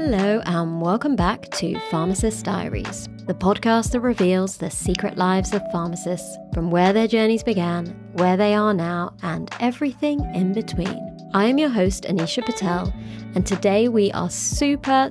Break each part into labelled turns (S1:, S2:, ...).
S1: Hello and welcome back to Pharmacist Diaries, the podcast that reveals the secret lives of pharmacists, from where their journeys began, where they are now, and everything in between. I am your host, Anisha Patel, and today we are super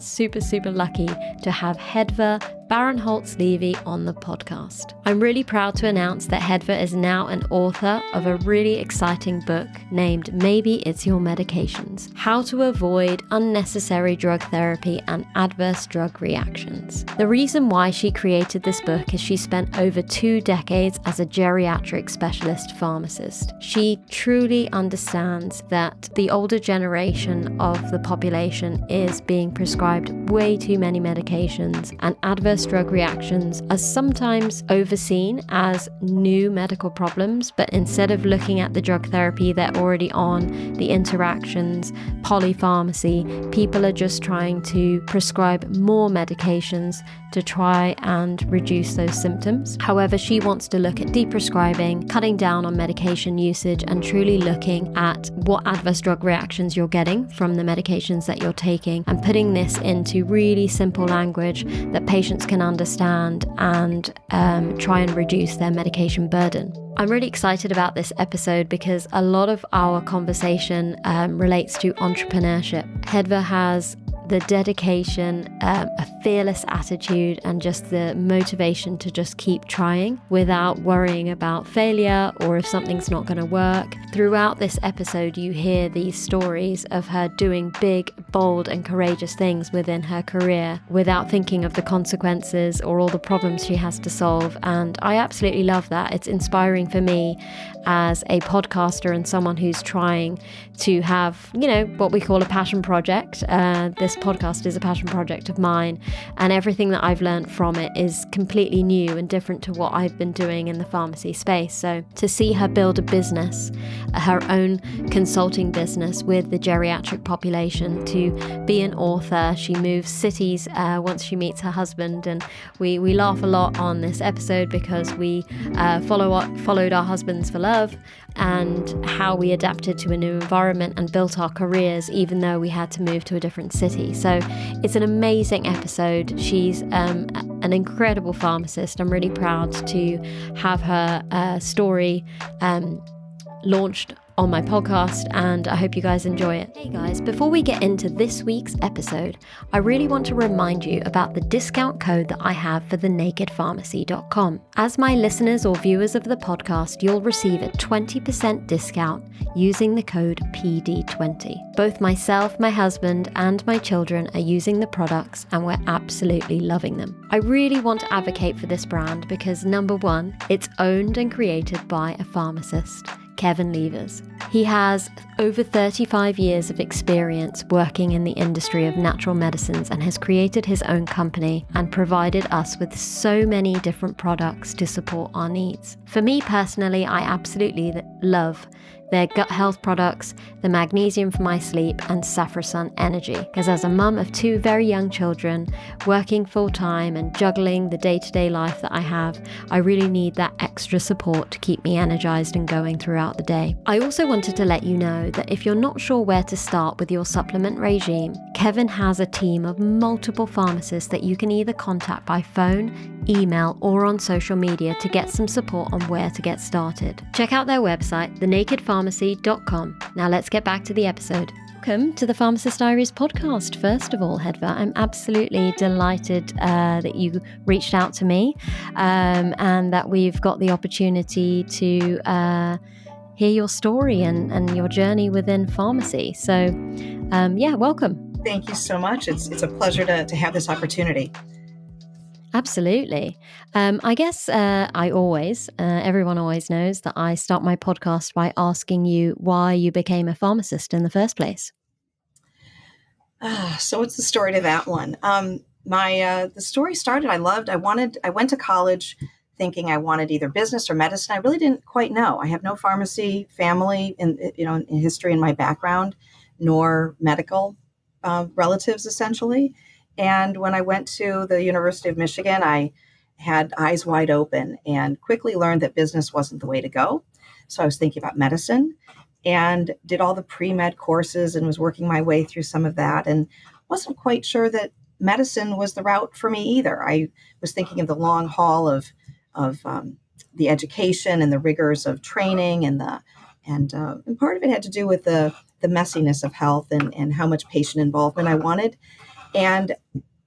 S1: lucky to have Hedva Baronholtz-Levy on the podcast. I'm really proud to announce that Hedva is now an author of a really exciting book named Maybe It's Your Medications: How to Avoid Unnecessary Drug Therapy and Adverse Drug Reactions. The reason why she created this book is she spent over 2 decades as a geriatric specialist pharmacist. She truly understands that the older generation of the population is being prescribed way too many medications, and adverse drug reactions are sometimes overseen as new medical problems, but instead of looking at the drug therapy they're already on, the interactions, polypharmacy, people are just trying to prescribe more medications to try and reduce those symptoms. However, she wants to look at deprescribing, cutting down on medication usage, and truly looking at what adverse drug reactions you're getting from the medications that you're taking, and putting this into really simple language that patients can understand and try and reduce their medication burden. I'm really excited about this episode because a lot of our conversation relates to entrepreneurship. Hedva has the dedication, a fearless attitude, and just the motivation to just keep trying without worrying about failure or if something's not going to work. Throughout this episode, you hear these stories of her doing big, bold, and courageous things within her career without thinking of the consequences or all the problems she has to solve. And I absolutely love that. It's inspiring for me as a podcaster and someone who's trying to have, what we call a passion project. This podcast is a passion project of mine, and everything that I've learned from it is completely new and different to what I've been doing in the pharmacy space. So to see her build a business, her own consulting business with the geriatric population, to be an author, she moves cities once she meets her husband, and we laugh a lot on this episode because we followed our husbands for love and how we adapted to a new environment and built our careers even though we had to move to a different city. So it's an amazing episode. She's an incredible pharmacist. I'm really proud to have her story launched on my podcast, and I hope you guys enjoy it. Hey guys, before we get into this week's episode, I really want to remind you about the discount code that I have for thenakedpharmacy.com. As my listeners or viewers of the podcast, you'll receive a 20% discount using the code PD20. Both myself, my husband, and my children are using the products, and we're absolutely loving them. I really want to advocate for this brand because, number one, it's owned and created by a pharmacist, Kevin Levers. He has over 35 years of experience working in the industry of natural medicines and has created his own company and provided us with so many different products to support our needs. For me personally, I absolutely love their gut health products, the magnesium for my sleep, and Saffrosun Energy. Because as a mum of 2 very young children, working full time and juggling the day-to-day life that I have, I really need that extra support to keep me energized and going throughout the day. I also wanted to let you know that if you're not sure where to start with your supplement regime, Kevin has a team of multiple pharmacists that you can either contact by phone, email, or on social media to get some support on where to get started. Check out their website, thenakedpharmacy.com. Now let's get back to the episode. Welcome to the Pharmacist Diaries podcast. First of all, Hedva, I'm absolutely delighted that you reached out to me and that we've got the opportunity to hear your story and your journey within pharmacy. So welcome.
S2: Thank you so much. It's a pleasure to have this opportunity.
S1: Absolutely. I guess everyone always knows that I start my podcast by asking you why you became a pharmacist in the first place.
S2: So what's the story to that one? The story started, I went to college thinking I wanted either business or medicine. I really didn't quite know. I have no pharmacy family in history in my background, nor medical relatives essentially. And when I went to the University of Michigan, I had eyes wide open and quickly learned that business wasn't the way to go. So I was thinking about medicine and did all the pre-med courses and was working my way through some of that. And wasn't quite sure that medicine was the route for me either. I was thinking of the long haul of the education and the rigors of training, and part of it had to do with the messiness of health and how much patient involvement I wanted. And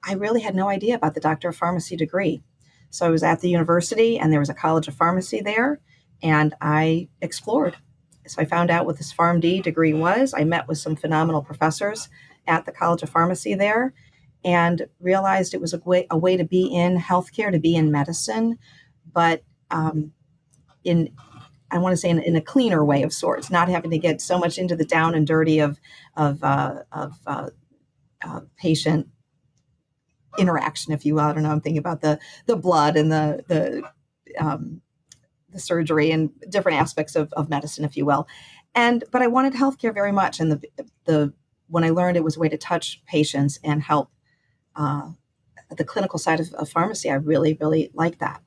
S2: I really had no idea about the Doctor of Pharmacy degree. So I was at the university, and there was a College of Pharmacy there, and I explored. So I found out what this PharmD degree was. I met with some phenomenal professors at the College of Pharmacy there, and realized it was a way to be in healthcare, to be in medicine, but in a cleaner way of sorts, not having to get so much into the down and dirty of patient interaction, if you will. I don't know. I'm thinking about the blood and the surgery and different aspects of medicine, if you will. But I wanted healthcare very much, and when I learned it was a way to touch patients and help the clinical side of pharmacy, I really, really liked that.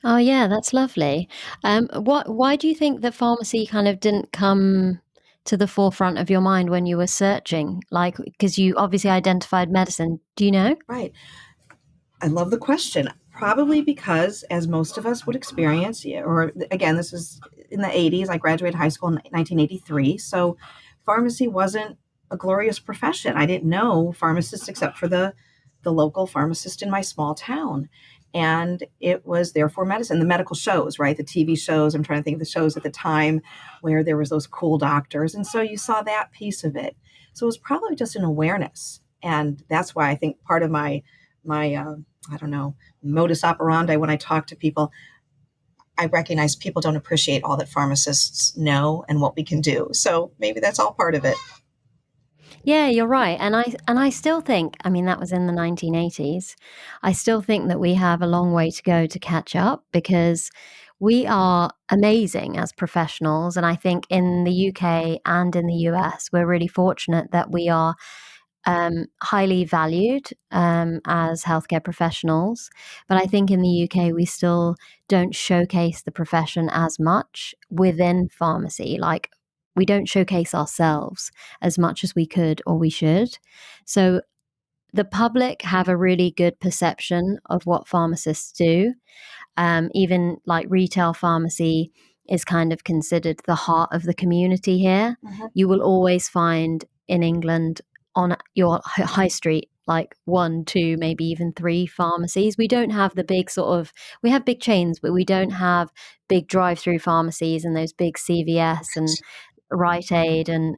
S1: Oh, yeah, that's lovely. Why do you think that pharmacy kind of didn't come to the forefront of your mind when you were searching? Like, because you obviously identified medicine. Do you know?
S2: Right. I love the question. Probably because, as most of us would experience, or again, this is in the 80s. I graduated high school in 1983. So pharmacy wasn't a glorious profession. I didn't know pharmacists except for the local pharmacist in my small town. And it was therefore medicine, the medical shows, right? The TV shows. I'm trying to think of the shows at the time where there was those cool doctors. And so you saw that piece of it. So it was probably just an awareness. And that's why I think part of my I don't know, modus operandi when I talk to people, I recognize people don't appreciate all that pharmacists know and what we can do. So maybe that's all part of it.
S1: Yeah, you're right. And I still think, I mean, that was in the 1980s. I still think that we have a long way to go to catch up, because we are amazing as professionals. And I think in the UK and in the US, we're really fortunate that we are highly valued as healthcare professionals. But I think in the UK, we still don't showcase the profession as much within pharmacy. Like, we don't showcase ourselves as much as we could or we should. So the public have a really good perception of what pharmacists do. Even like retail pharmacy is kind of considered the heart of the community here.
S2: Mm-hmm.
S1: You will always find in England on your high street like 1, 2, maybe even 3 pharmacies. We don't have the big we have big chains, but we don't have big drive-through pharmacies and those big CVS and Rite Aid, and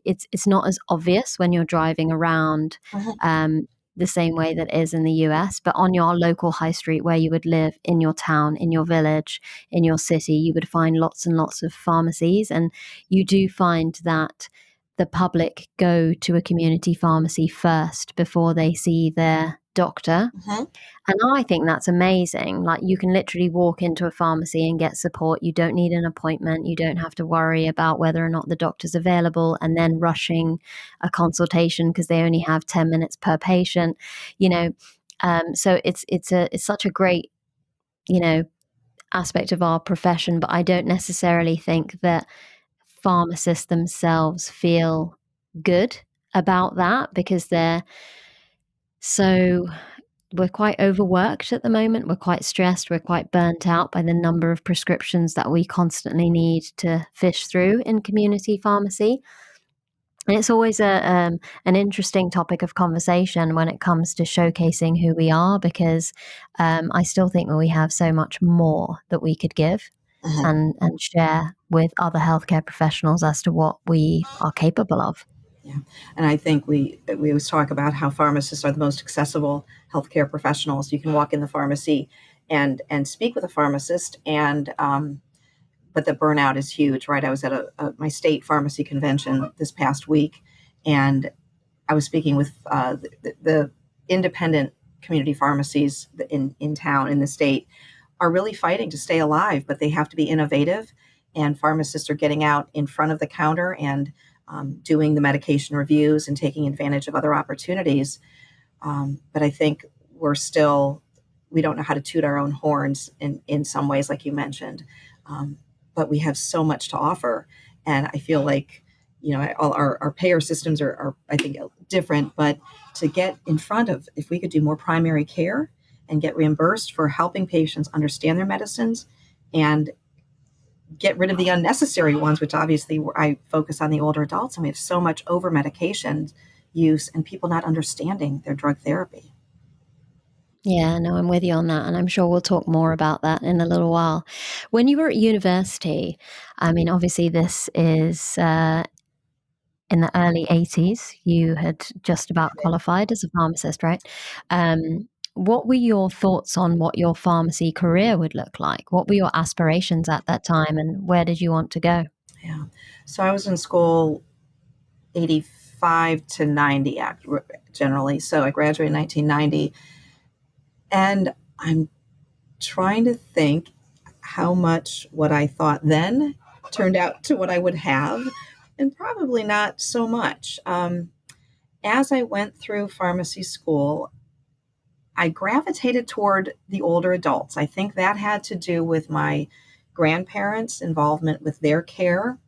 S1: it's not as obvious when you're driving around the same way that is in the US. But on your local high street where you would live, in your town, in your village, in your city, you would find lots and lots of pharmacies. And you do find that the public go to a community pharmacy first before they see their doctor.
S2: Mm-hmm.
S1: And I think that's amazing. Like, you can literally walk into a pharmacy and get support. You don't need an appointment. You don't have to worry about whether or not the doctor's available and then rushing a consultation because they only have 10 minutes per patient, so it's such a great, aspect of our profession. But I don't necessarily think that pharmacists themselves feel good about that, because we're quite overworked at the moment. We're quite stressed. We're quite burnt out by the number of prescriptions that we constantly need to fish through in community pharmacy. And it's always an interesting topic of conversation when it comes to showcasing who we are, because I still think that we have so much more that we could give and share with other healthcare professionals as to what we are capable of.
S2: Yeah. And I think we always talk about how pharmacists are the most accessible healthcare professionals. You can walk in the pharmacy and speak with a pharmacist, but the burnout is huge, right? I was at my state pharmacy convention this past week, and I was speaking with the independent community pharmacies in town, in the state, are really fighting to stay alive, but they have to be innovative. And pharmacists are getting out in front of the counter and doing the medication reviews and taking advantage of other opportunities. But I think we don't know how to toot our own horns in some ways, like you mentioned. But we have so much to offer. And I feel like, all our payer systems are, I think, different, but to get in front of, if we could do more primary care and get reimbursed for helping patients understand their medicines and get rid of the unnecessary ones, which obviously I focus on the older adults, and we have so much over medication use and people not understanding their drug therapy.
S1: Yeah, no, I'm with you on that. And I'm sure we'll talk more about that in a little while. When you were at university, I mean, obviously this is in the early 80s. You had just about qualified as a pharmacist, right? What were your thoughts on what your pharmacy career would look like? What were your aspirations at that time, and where did you want to go?
S2: Yeah. So I was in school 85 to 90 generally. So I graduated in 1990. And I'm trying to think how much what I thought then turned out to what I would have, and probably not so much. As I went through pharmacy school, I gravitated toward the older adults. I think that had to do with my grandparents' involvement with their care.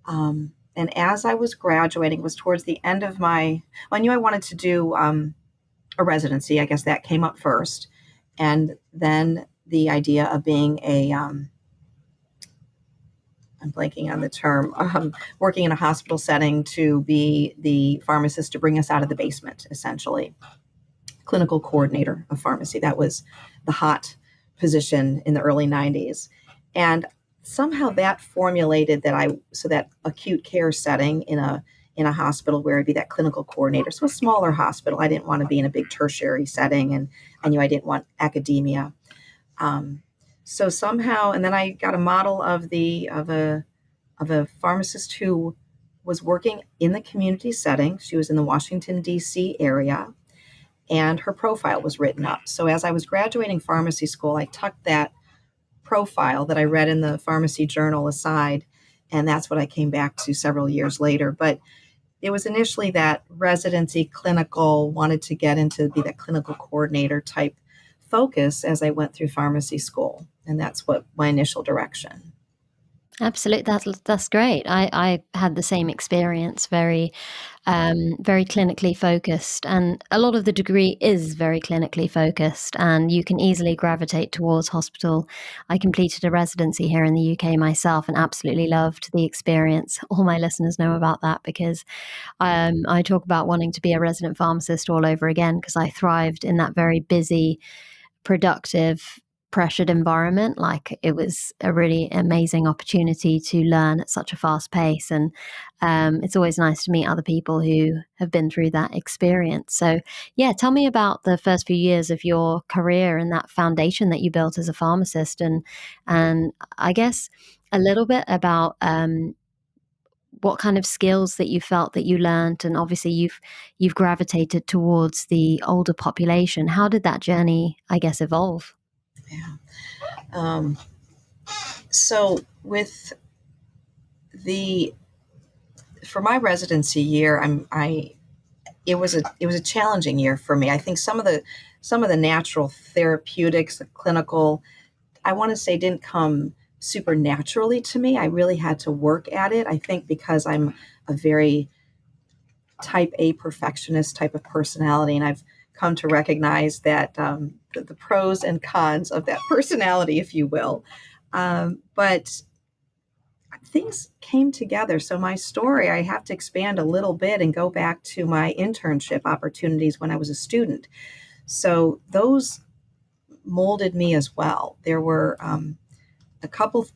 S2: And as I was graduating, it was towards the end of I knew I wanted to do a residency. I guess that came up first. And then the idea of being I'm blanking on the term, working in a hospital setting to be the pharmacist to bring us out of the basement, essentially. Clinical coordinator of pharmacy. That was the hot position in the early 90s. And somehow that formulated that acute care setting in a hospital where it'd be that clinical coordinator. So a smaller hospital. I didn't want to be in a big tertiary setting, and I knew I didn't want academia. So somehow, and then I got a model of a pharmacist who was working in the community setting. She was in the Washington, D.C. area, and her profile was written up. So as I was graduating pharmacy school, I tucked that profile that I read in the pharmacy journal aside, and that's what I came back to several years later. But it was initially that residency clinical, wanted to get into be that clinical coordinator type focus as I went through pharmacy school. And that's what my initial direction.
S1: Absolutely. That's great. I had the same experience, very clinically focused. And a lot of the degree is very clinically focused, and you can easily gravitate towards hospital. I completed a residency here in the UK myself and absolutely loved the experience. All my listeners know about that because I talk about wanting to be a resident pharmacist all over again because I thrived in that very busy, productive, pressured environment. Like, it was a really amazing opportunity to learn at such a fast pace, and it's always nice to meet other people who have been through that experience. So yeah, tell me about the first few years of your career and that foundation that you built as a pharmacist, and I guess a little bit about what kind of skills that you felt that you learned. And obviously you've gravitated towards the older population. How did that journey, I guess, evolve?
S2: Yeah. So for my residency year, it was a challenging year for me. I think some of the natural therapeutics, the clinical, I want to say, didn't come super naturally to me. I really had to work at it. I think because I'm a very type A perfectionist type of personality, and I've come to recognize that the pros and cons of that personality, if you will. But things came together. So my story, I have to expand a little bit and go back to my internship opportunities when I was a student. So those molded me as well. There were a couple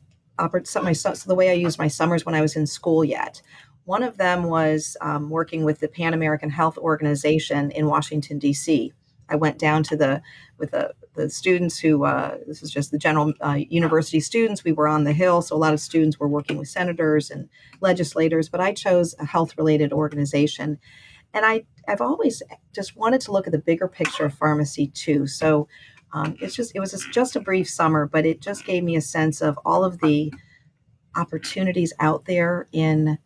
S2: so the way I used my summers when I was in school yet. One of them was working with the Pan American Health Organization in Washington, D.C. I went down to with the students who, this is just the general university students. We were on the Hill, so a lot of students were working with senators and legislators, but I chose a health-related organization. And I've always just wanted to look at the bigger picture of pharmacy too. So it was just a brief summer, but it just gave me a sense of all of the opportunities out there in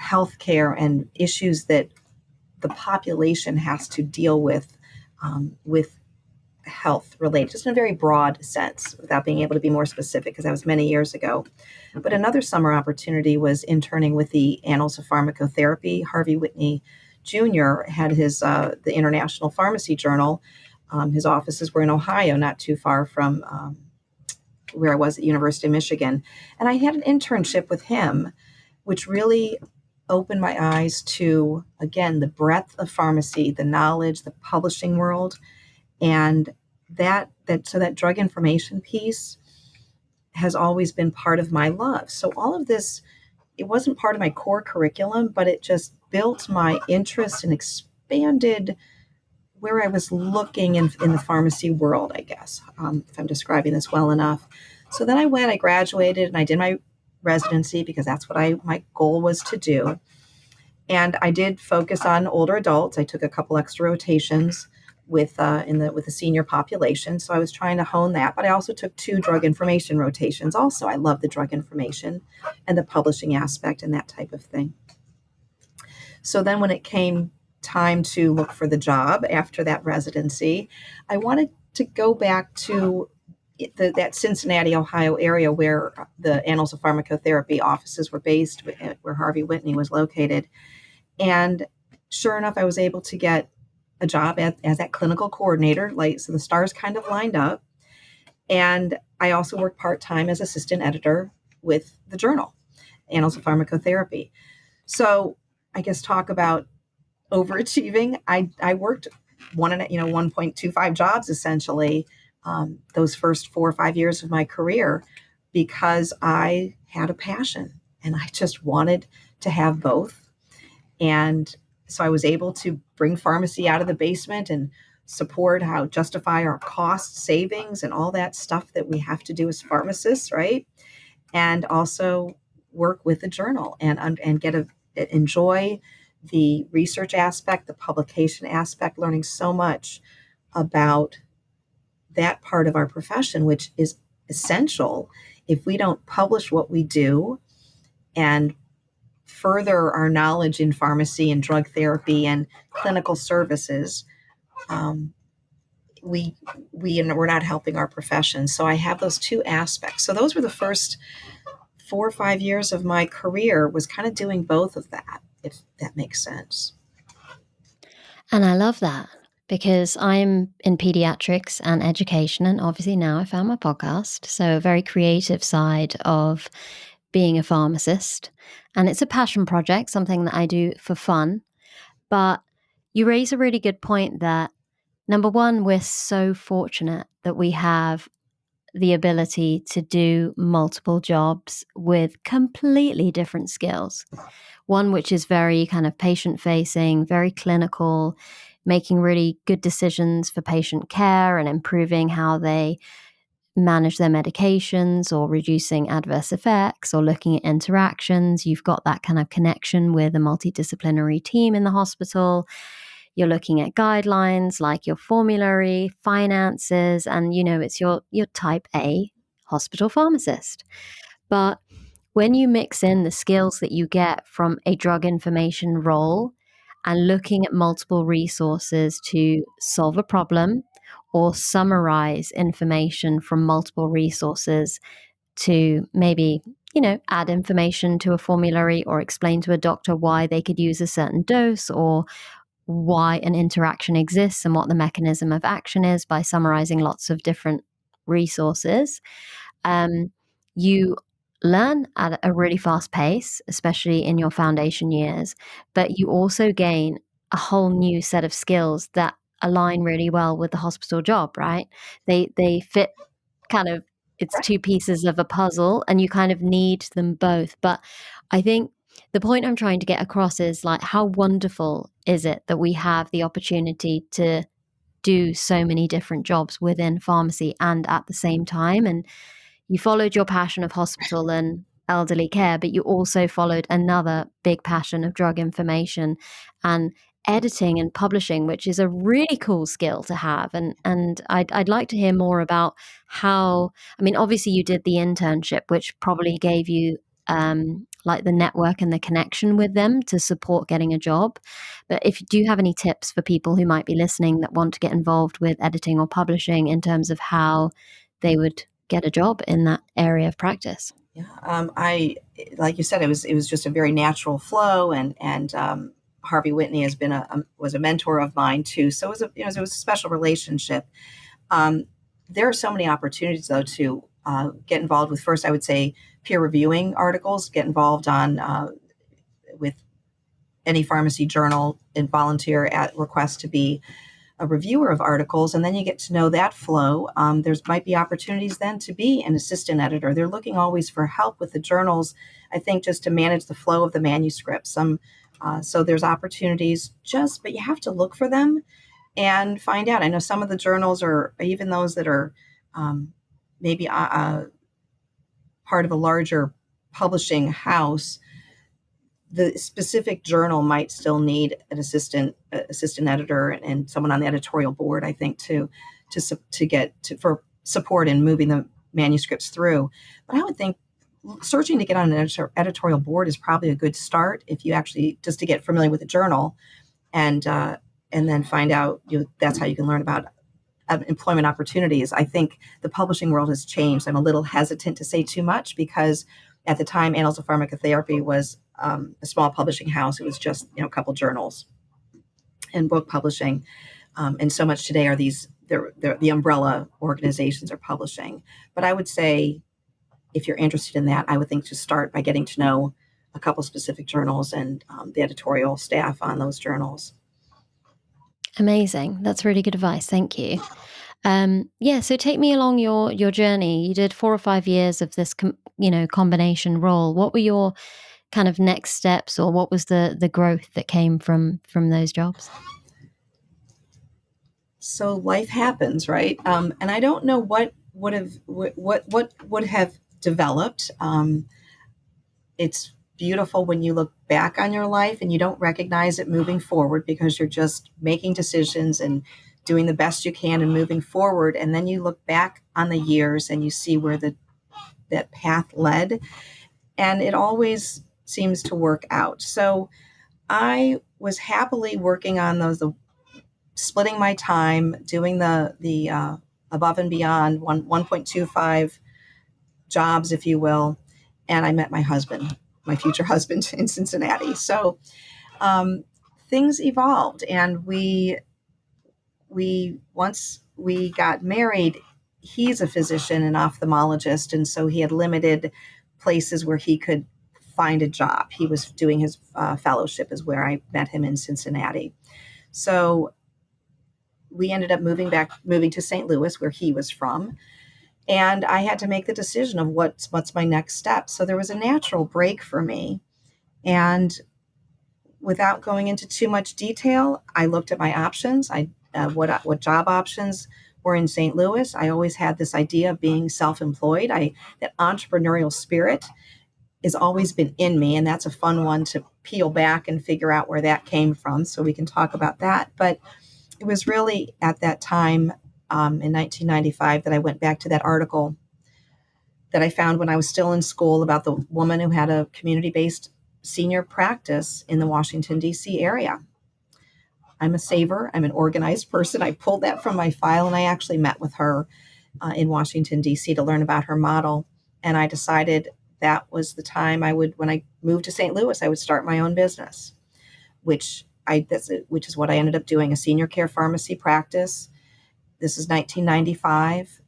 S2: healthcare and issues that the population has to deal with health related, just in a very broad sense, without being able to be more specific, because that was many years ago. But another summer opportunity was interning with the Annals of Pharmacotherapy. Harvey Whitney Jr. had his the International Pharmacy Journal. His offices were in Ohio, not too far from where I was at University of Michigan. And I had an internship with him, which really opened my eyes to, again, the breadth of pharmacy, the knowledge, the publishing world. And that drug information piece has always been part of my love. So all of this, it wasn't part of my core curriculum, but it just built my interest and expanded where I was looking in the pharmacy world, I guess, if I'm describing this well enough. So then I graduated, and I did my residency because that's what my goal was to do. And I did focus on older adults. I took a couple extra rotations with the senior population. So I was trying to hone that, but I also took 2 drug information rotations. Also, I love the drug information and the publishing aspect and that type of thing. So then when it came time to look for the job after that residency, I wanted to go back to that Cincinnati, Ohio area where the Annals of Pharmacotherapy offices were based, where Harvey Whitney was located. And sure enough, I was able to get a job as that clinical coordinator. So the stars kind of lined up. And I also worked part-time as assistant editor with the journal, Annals of Pharmacotherapy. So I guess talk about overachieving. I worked 1.25 jobs essentially those first 4 or 5 years of my career, because I had a passion and I just wanted to have both. And so I was able to bring pharmacy out of the basement and justify our cost savings and all that stuff that we have to do as pharmacists, right? And also work with the journal and enjoy the research aspect, the publication aspect, learning so much about that part of our profession, which is essential. If we don't publish what we do and further our knowledge in pharmacy and drug therapy and clinical services, we're not helping our profession. So I have those 2 aspects. So those were the first 4 or 5 years of my career, was kind of doing both of that, if that makes sense.
S1: And I love that, because I'm in pediatrics and education, and obviously now I found my podcast. So a very creative side of being a pharmacist. And it's a passion project, something that I do for fun. But you raise a really good point that, number one, we're so fortunate that we have the ability to do multiple jobs with completely different skills. One which is very kind of patient-facing, very clinical, making really good decisions for patient care and improving how they manage their medications, or reducing adverse effects, or looking at interactions. You've got that kind of connection with a multidisciplinary team in the hospital. You're looking at guidelines like your formulary, finances, and it's your type A hospital pharmacist. But when you mix in the skills that you get from a drug information role and looking at multiple resources to solve a problem or summarize information from multiple resources to maybe, add information to a formulary, or explain to a doctor why they could use a certain dose, or why an interaction exists and what the mechanism of action is, by summarizing lots of different resources, you learn at a really fast pace, especially in your foundation years, but you also gain a whole new set of skills that align really well with the hospital job, right? They fit kind of, it's 2 pieces of a puzzle, and you kind of need them both. But I think the point I'm trying to get across is, like, how wonderful is it that we have the opportunity to do so many different jobs within pharmacy and at the same time. And you followed your passion of hospital and elderly care, but you also followed another big passion of drug information and editing and publishing, which is a really cool skill to have. And I'd like to hear more about how, I mean, obviously you did the internship, which probably gave you like the network and the connection with them to support getting a job. But do you have any tips for people who might be listening that want to get involved with editing or publishing in terms of how they would get a job in that area of practice?
S2: Yeah, I like you said, it was just a very natural flow, and Harvey Whitney has been was a mentor of mine too. So it was a special relationship. There are so many opportunities though to get involved with. First, I would say peer reviewing articles. Get involved on with any pharmacy journal and volunteer at request to be a reviewer of articles, and then you get to know that flow. There's might be opportunities then to be an assistant editor. They're looking always for help with the journals, I think, just to manage the flow of the manuscript. So there's opportunities but you have to look for them and find out. I know some of the journals are, even those that are maybe part of a larger publishing house, the specific journal might still need an assistant editor and someone on the editorial board, I think, for support in moving the manuscripts through. But I would think searching to get on an editorial board is probably a good start if you actually just to get familiar with the journal, and then find out that's how you can learn about employment opportunities. I think the publishing world has changed. I'm a little hesitant to say too much because at the time, Annals of Pharmacotherapy was a small publishing house. It was just a couple journals and book publishing, and so much today are the umbrella organizations are publishing. But I would say, if you're interested in that, I would think to start by getting to know a couple specific journals and the editorial staff on those journals.
S1: Amazing. That's really good advice. Thank you. So take me along your journey. You did 4 or 5 years of this, combination role. What were your kind of next steps, or what was the growth that came from those jobs?
S2: So life happens, right? And I don't know what would have developed. It's beautiful when you look back on your life and you don't recognize it moving forward because you're just making decisions and doing the best you can and moving forward. And then you look back on the years and you see where that path led, and it always seems to work out. So I was happily working on splitting my time, doing the above and beyond 1.25 jobs, if you will. And I met my husband, my future husband, in Cincinnati. So things evolved, and once we got married, he's a physician and ophthalmologist, and so he had limited places where he could find a job. He was doing his fellowship is where I met him in Cincinnati. So we ended up moving to St. Louis, where he was from. And I had to make the decision of what's my next step. So there was a natural break for me. And without going into too much detail, I looked at my options. What job options were in St. Louis. I always had this idea of being self-employed. That entrepreneurial spirit has always been in me, and that's a fun one to peel back and figure out where that came from. So we can talk about that. But it was really at that time in 1995 that I went back to that article that I found when I was still in school about the woman who had a community-based senior practice in the Washington, D.C. area. I'm a saver. I'm an organized person. I pulled that from my file, and I actually met with her in Washington, D.C. to learn about her model. And I decided that was the time when I moved to St. Louis, I would start my own business, which is what I ended up doing, a senior care pharmacy practice. This is 1995.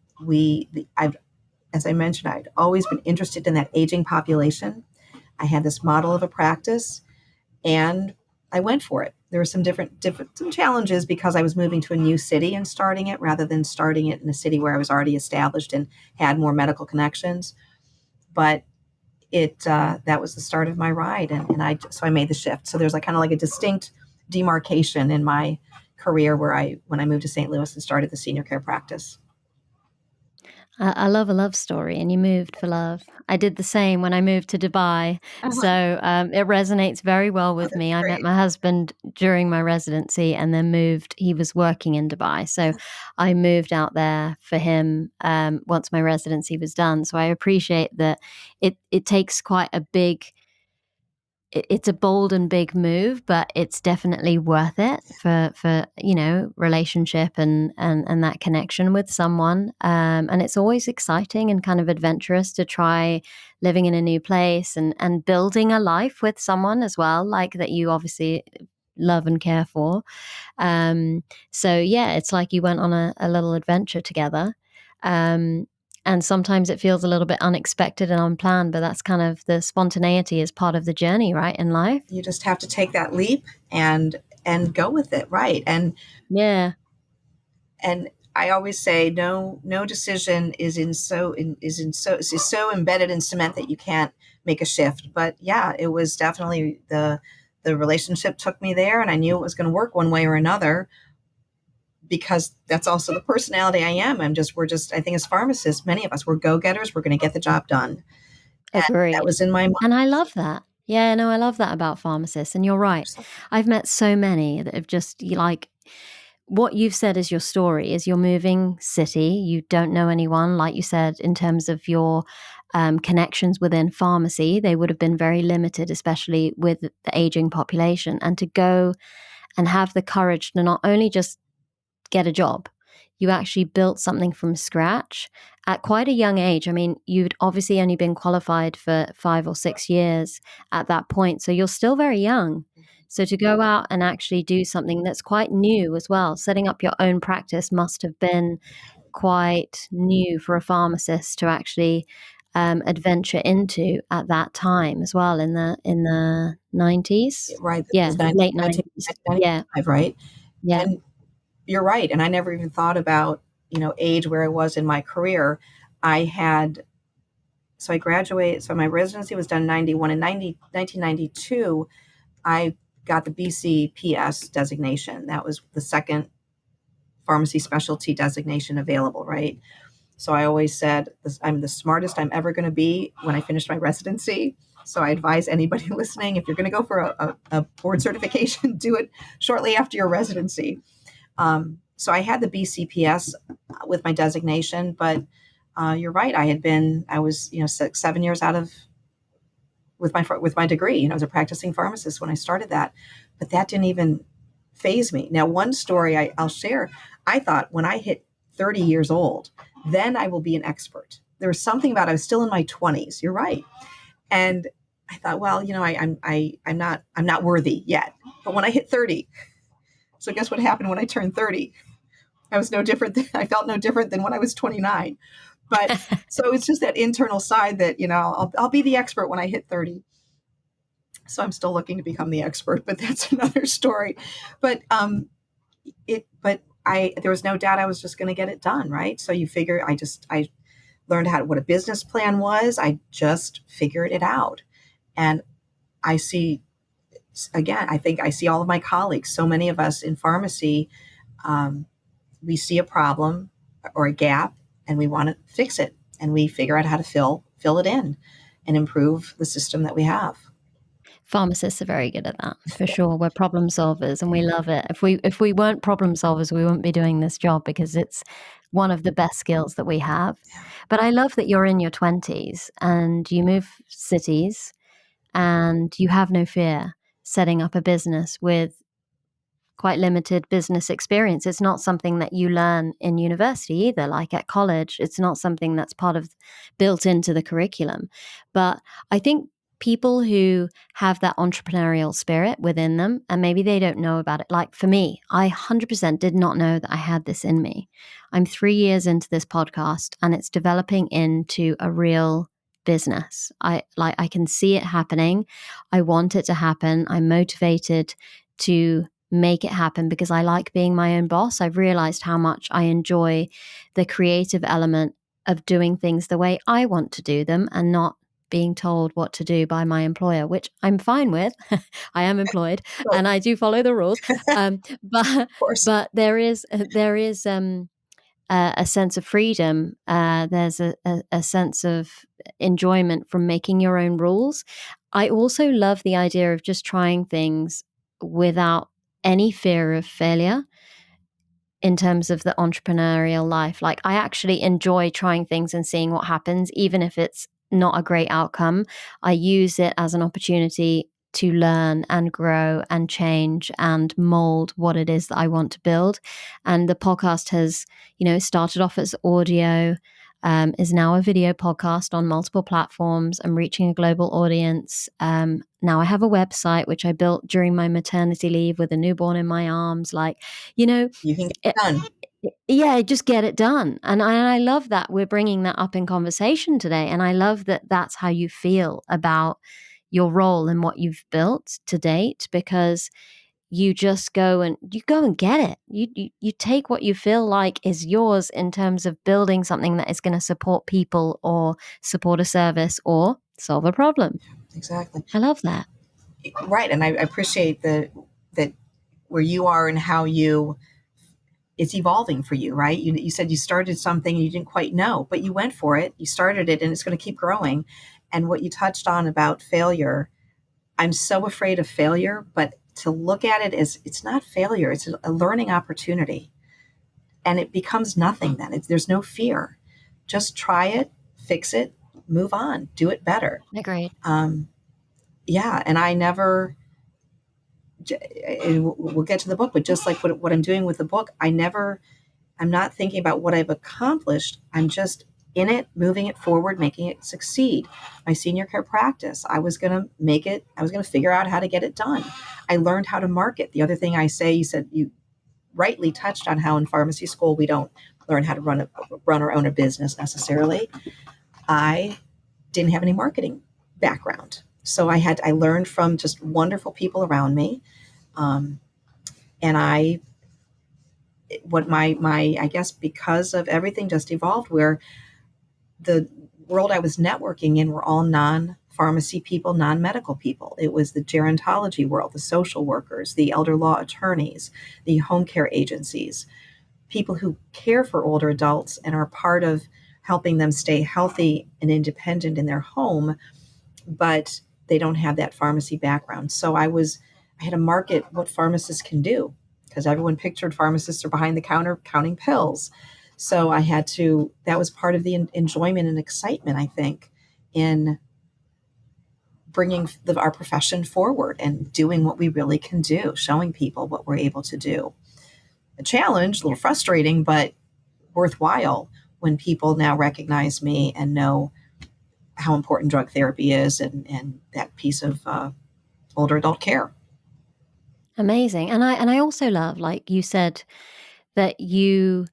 S2: As I mentioned, I'd always been interested in that aging population. I had this model of a practice, and I went for it. There were some some challenges because I was moving to a new city and starting it rather than starting it in a city where I was already established and had more medical connections. But that was the start of my ride, and I made the shift. So there's kind of like a distinct demarcation in my career when I moved to St. Louis and started the senior care practice.
S1: I love a love story, and you moved for love. I did the same when I moved to Dubai, so it resonates very well with me. I met my husband during my residency and then moved. He was working in Dubai, so I moved out there for him once my residency was done. So I appreciate that it takes quite a big it's a bold and big move, but it's definitely worth it for relationship and that connection with someone. And it's always exciting and kind of adventurous to try living in a new place and building a life with someone as well, like that you obviously love and care for. So yeah, it's like you went on a little adventure together. And sometimes it feels a little bit unexpected and unplanned, but that's kind of the spontaneity is part of the journey, right, in life.
S2: You just have to take that leap and go with it, right? And
S1: yeah,
S2: and I always say no decision is so embedded in cement that you can't make a shift. But yeah, it was definitely the relationship took me there, and I knew it was going to work one way or another, because that's also the personality I am. We're just, I think as pharmacists, many of us, we're go-getters. We're going to get the job done.
S1: agree.
S2: That was in my mind.
S1: And I love that. Yeah, no, I love that about pharmacists. And you're right. I've met so many that have just like what you've said is your story is you're moving city. You don't know anyone, like you said, in terms of your connections within pharmacy. They would have been very limited, especially with the aging population. And to go and have the courage to not only just get a job, you actually built something from scratch at quite a young age. I mean, you'd obviously only been qualified for 5 or 6 years at that point. So you're still very young. So to go out and actually do something that's quite new as well, setting up your own practice must have been quite new for a pharmacist to actually adventure into at that time as well in the 90s.
S2: Right.
S1: Yeah, late 90s. Yeah.
S2: Right.
S1: Yeah.
S2: And you're right. And I never even thought about, age where I was in my career. I graduated. So my residency was done in 91. In 1992, I got the BCPS designation. That was the second pharmacy specialty designation available, right? So I always said, I'm the smartest I'm ever going to be when I finish my residency. So I advise anybody listening, if you're going to go for a board certification, do it shortly after your residency. So I had the BCPS with my designation, but you're right. I was 7 years out of with my degree. I was a practicing pharmacist when I started that, but that didn't even faze me. Now, one story I'll share. I thought when I hit 30 years old, then I will be an expert. There was something about I was still in my 20s. You're right, and I thought, well, I'm not worthy yet. But when I hit 30, so guess what happened when I turned 30? I was no different. I felt no different than when I was 29. But so it's just that internal side that, I'll be the expert when I hit 30. So I'm still looking to become the expert, but that's another story. But there was no doubt I was just going to get it done. Right. So you figure I learned what a business plan was. I just figured it out. And I think I see all of my colleagues, so many of us in pharmacy, we see a problem or a gap and we want to fix it, and we figure out how to fill it in and improve the system that we have.
S1: Pharmacists are very good at that, for sure. We're problem solvers and we love it. If we weren't problem solvers, we wouldn't be doing this job, because it's one of the best skills that we have. But I love that you're in your 20s and you move cities and you have no fear setting up a business with quite limited business experience. It's not something that you learn in university either, like at college. It's not something that's built into the curriculum. But I think people who have that entrepreneurial spirit within them, and maybe they don't know about it. Like for me, I 100% did not know that I had this in me. I'm 3 years into this podcast and it's developing into a real business. I can see it happening. I want it to happen. I'm motivated to make it happen because I like being my own boss. I've realized how much I enjoy the creative element of doing things the way I want to do them and not being told what to do by my employer, which I'm fine with. I am employed and I do follow the rules. But there is a sense of freedom. There's a sense of enjoyment from making your own rules. I also love the idea of just trying things without any fear of failure in terms of the entrepreneurial life. Like I actually enjoy trying things and seeing what happens, even if it's not a great outcome. I use it as an opportunity to learn and grow and change and mold what it is that I want to build. And the podcast has, started off as audio, is now a video podcast on multiple platforms. I'm reaching a global audience. Now I have a website, which I built during my maternity leave with a newborn in my arms.
S2: You can get it done.
S1: Yeah, just get it done. And I love that we're bringing that up in conversation today. And I love that that's how you feel about your role and what you've built to date, because you just go and get it. You take what you feel like is yours in terms of building something that is going to support people or support a service or solve a problem.
S2: Exactly.
S1: I love that.
S2: Right. And I appreciate that where you are and how it's evolving for you, right? You said you started something and you didn't quite know, but you went for it. You started it and it's going to keep growing. And what you touched on about failure, I'm so afraid of failure, but to look at it as it's not failure, it's a learning opportunity. And it becomes nothing then. There's no fear. Just try it, fix it, move on, do it better.
S1: Agreed.
S2: Yeah. And I never, we'll get to the book, but just like what I'm doing with the book, I'm not thinking about what I've accomplished. I'm just in it, moving it forward, making it succeed. My senior care practice, I was going to figure out how to get it done. I learned how to market. The other thing I say, you rightly touched on how in pharmacy school, we don't learn how to run or own a business necessarily. I didn't have any marketing background. So I learned from just wonderful people around me. And I guess because of everything just evolved, where the world I was networking in were all non-pharmacy people, non-medical people. It was the gerontology world, the social workers, the elder law attorneys, the home care agencies, people who care for older adults and are part of helping them stay healthy and independent in their home, but they don't have that pharmacy background. So I had to market what pharmacists can do, because everyone pictured pharmacists are behind the counter counting pills. So that was part of the enjoyment and excitement, I think, in bringing our profession forward and doing what we really can do, showing people what we're able to do. A challenge, a little frustrating, but worthwhile when people now recognize me and know how important drug therapy is and that piece of older adult care.
S1: Amazing. And I also love, like you said, that you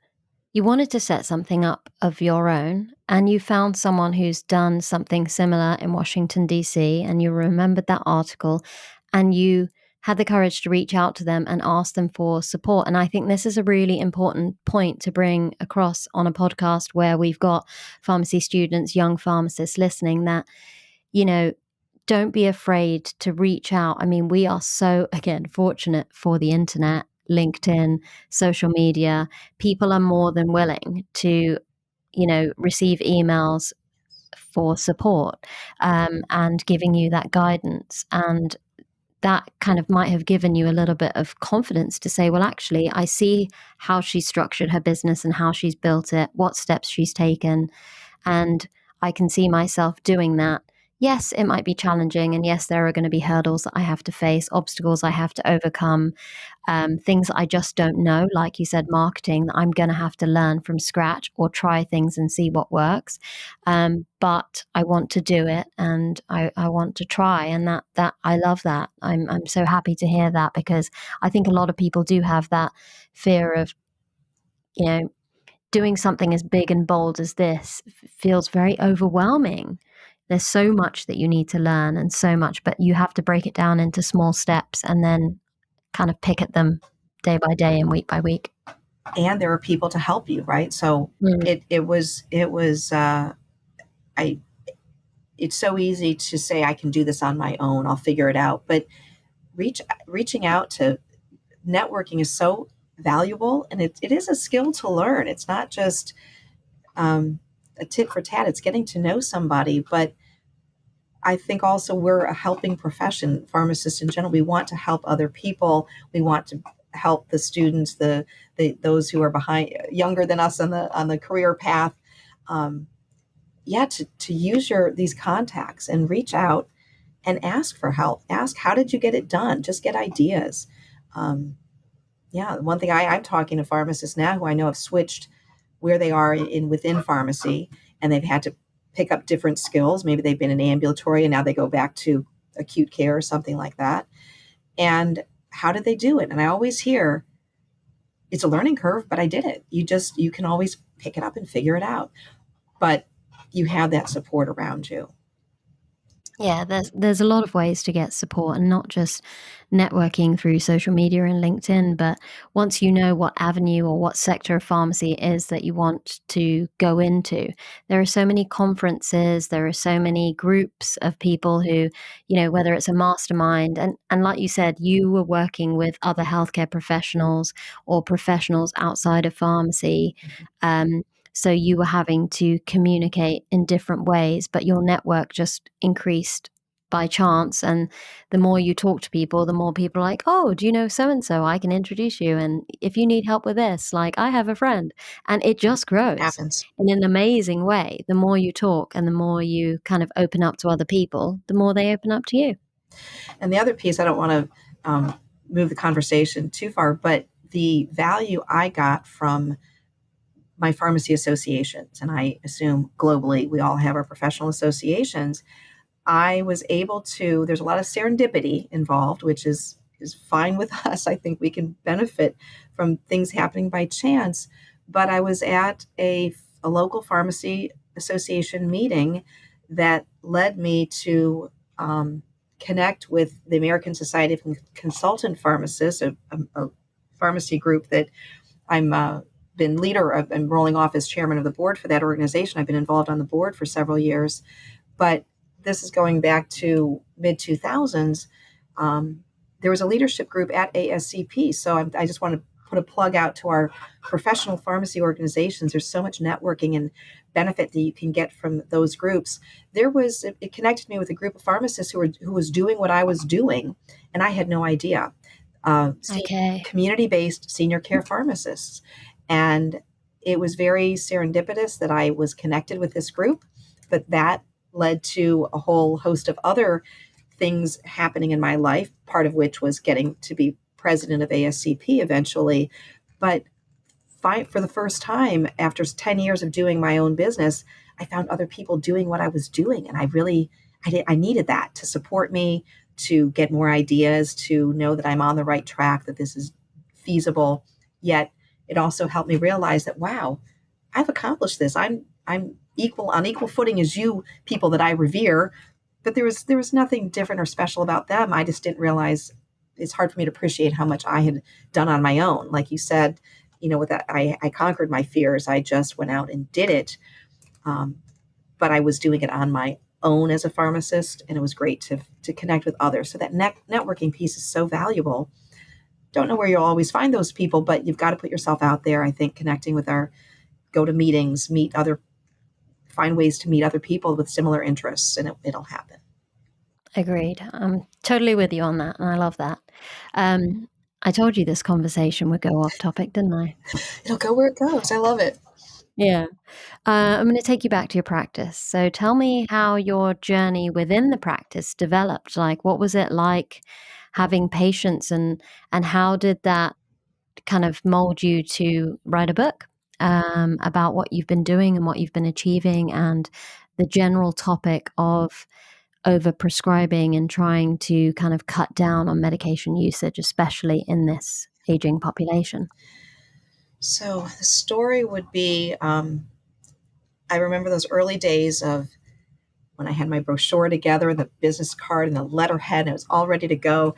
S1: wanted to set something up of your own, and you found someone who's done something similar in Washington, D.C., and you remembered that article, and you had the courage to reach out to them and ask them for support. And I think this is a really important point to bring across on a podcast where we've got pharmacy students, young pharmacists listening, that, don't be afraid to reach out. I mean, we are so, again, fortunate for the internet, LinkedIn, social media. People are more than willing to, receive emails for support and giving you that guidance. And that kind of might have given you a little bit of confidence to say, well, actually, I see how she's structured her business and how she's built it, what steps she's taken, and I can see myself doing that. Yes, it might be challenging, and yes, there are going to be hurdles that I have to face, obstacles I have to overcome, things I just don't know, like you said, marketing, that I'm going to have to learn from scratch or try things and see what works. But I want to do it, and I want to try, and that I love that. I'm so happy to hear that, because I think a lot of people do have that fear of, doing something as big and bold as this feels very overwhelming. There's so much that you need to learn and so much, but you have to break it down into small steps and then kind of pick at them day by day and week by week.
S2: And there are people to help you, right? So it's so easy to say, I can do this on my own, I'll figure it out. But reaching out to networking is so valuable, and it is a skill to learn. It's not just a tit for tat. It's getting to know somebody. But I think also we're a helping profession, pharmacists in general. We want to help other people. We want to help the students, those who are younger than us on the career path. To use these contacts and reach out and ask for help. Ask, how did you get it done? Just get ideas. One thing I'm talking to pharmacists now who I know have switched where they are within pharmacy, and they've had to pick up different skills. Maybe they've been in ambulatory and now they go back to acute care or something like that. And how did they do it? And I always hear, it's a learning curve, but I did it. You can always pick it up and figure it out. But you have that support around you.
S1: Yeah, there's a lot of ways to get support, and not just networking through social media and LinkedIn, but once you know what avenue or what sector of pharmacy it is that you want to go into, there are so many conferences, there are so many groups of people who, whether it's a mastermind, and like you said, you were working with other healthcare professionals or professionals outside of pharmacy. So you were having to communicate in different ways, but your network just increased by chance. And the more you talk to people, the more people are like, oh, do you know so-and-so? I can introduce you. And if you need help with this, like, I have a friend. And it just grows
S2: Happens
S1: in an amazing way. The more you talk and the more you kind of open up to other people, the more they open up to you.
S2: And the other piece, I don't want to move the conversation too far, but the value I got from my pharmacy associations, and I assume globally we all have our professional associations, I was able to, there's a lot of serendipity involved, which is fine with us. I think we can benefit from things happening by chance. But I was at a local pharmacy association meeting that led me to connect with the American Society of Consultant Pharmacists, a pharmacy group that I'm been leader of, and rolling off as chairman of the board for that organization. I've been involved on the board for several years, but this is going back to mid 2000s. There was a leadership group at ASCP. So I just want to put a plug out to our professional pharmacy organizations. There's so much networking and benefit that you can get from those groups. It connected me with a group of pharmacists who was doing what I was doing, and I had no idea. Community-based senior care pharmacists. And it was very serendipitous that I was connected with this group, but that led to a whole host of other things happening in my life, part of which was getting to be president of ASCP eventually. But for the first time, after 10 years of doing my own business, I found other people doing what I was doing. And I needed that to support me, to get more ideas, to know that I'm on the right track, that this is feasible. Yet it also helped me realize that, wow, I've accomplished this. I'm on equal footing as you people that I revere, but there was nothing different or special about them. I just didn't realize. It's hard for me to appreciate how much I had done on my own. Like you said, with that, I conquered my fears. I just went out and did it. But I was doing it on my own as a pharmacist, and it was great to connect with others. So that networking piece is so valuable. Don't know where you'll always find those people, but you've got to put yourself out there. I think connecting with go to meetings, find ways to meet other people with similar interests, and it'll happen.
S1: Agreed. I'm totally with you on that, and I love that. I told you this conversation would go off topic, didn't I?
S2: It'll go where it goes. I love it.
S1: Yeah. I'm going to take you back to your practice. So tell me how your journey within the practice developed. Like, what was it like having patients, and how did that kind of mold you to write a book about what you've been doing and what you've been achieving, and the general topic of overprescribing and trying to kind of cut down on medication usage, especially in this aging population?
S2: So the story would be, I remember those early days of when I had my brochure together and the business card and the letterhead, and it was all ready to go.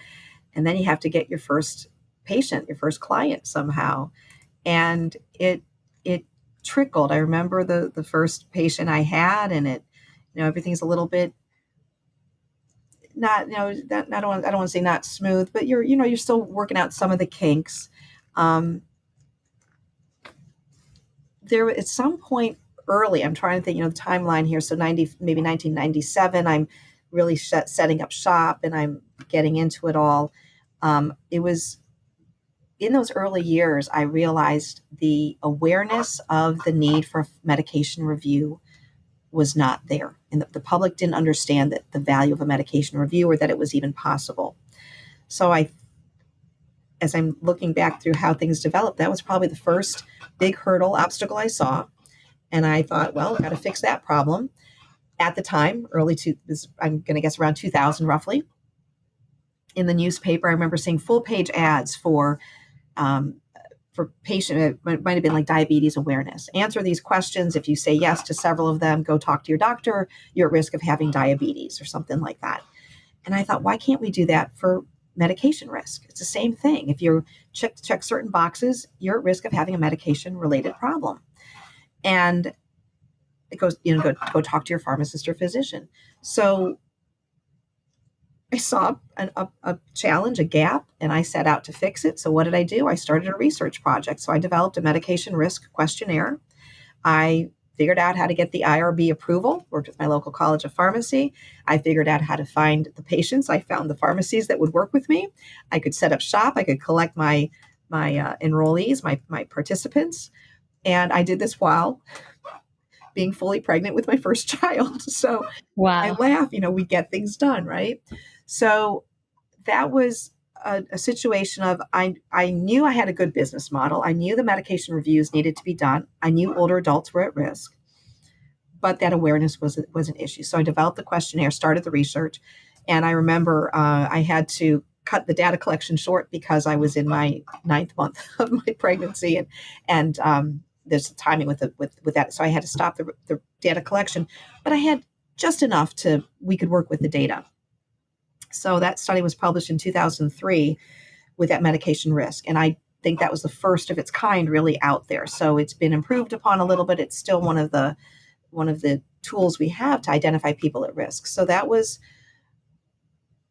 S2: And then you have to get your first patient, your first client somehow. And it trickled. I remember the first patient I had, and everything's a little bit not, I don't want to say not smooth, but you're still working out some of the kinks. There at some point early, I'm trying to think, the timeline here. So maybe 1997, I'm really setting up shop and I'm getting into it all. It was in those early years, I realized the awareness of the need for medication review was not there. And the public didn't understand that the value of a medication review or that it was even possible. So as I'm looking back through how things developed, that was probably the first big obstacle I saw. And I thought, well, I've got to fix that problem. At the time, I'm going to guess around 2000 roughly, in the newspaper, I remember seeing full page ads for patient, it might have been like diabetes awareness. Answer these questions. If you say yes to several of them, go talk to your doctor. You're at risk of having diabetes or something like that. And I thought, why can't we do that for medication risk? It's the same thing. If you check certain boxes, you're at risk of having a medication related problem. And it goes, go talk to your pharmacist or physician. So I saw a challenge, a gap, and I set out to fix it. So what did I do? I started a research project. So I developed a medication risk questionnaire. I figured out how to get the IRB approval, worked with my local college of pharmacy. I figured out how to find the patients. I found the pharmacies that would work with me. I could set up shop. I could collect my enrollees, my participants. And I did this while being fully pregnant with my first child. So
S1: wow.
S2: I laugh, we get things done, right? So that was a situation of, I knew I had a good business model. I knew the medication reviews needed to be done. I knew older adults were at risk, but that awareness was an issue. So I developed the questionnaire, started the research. And I remember I had to cut the data collection short because I was in my 9th month of my pregnancy, and there's the timing with that. So I had to stop the data collection, but I had just enough we could work with the data. So that study was published in 2003 with that medication risk. And I think that was the first of its kind really out there. So it's been improved upon a little bit. It's still one of the tools we have to identify people at risk. So that was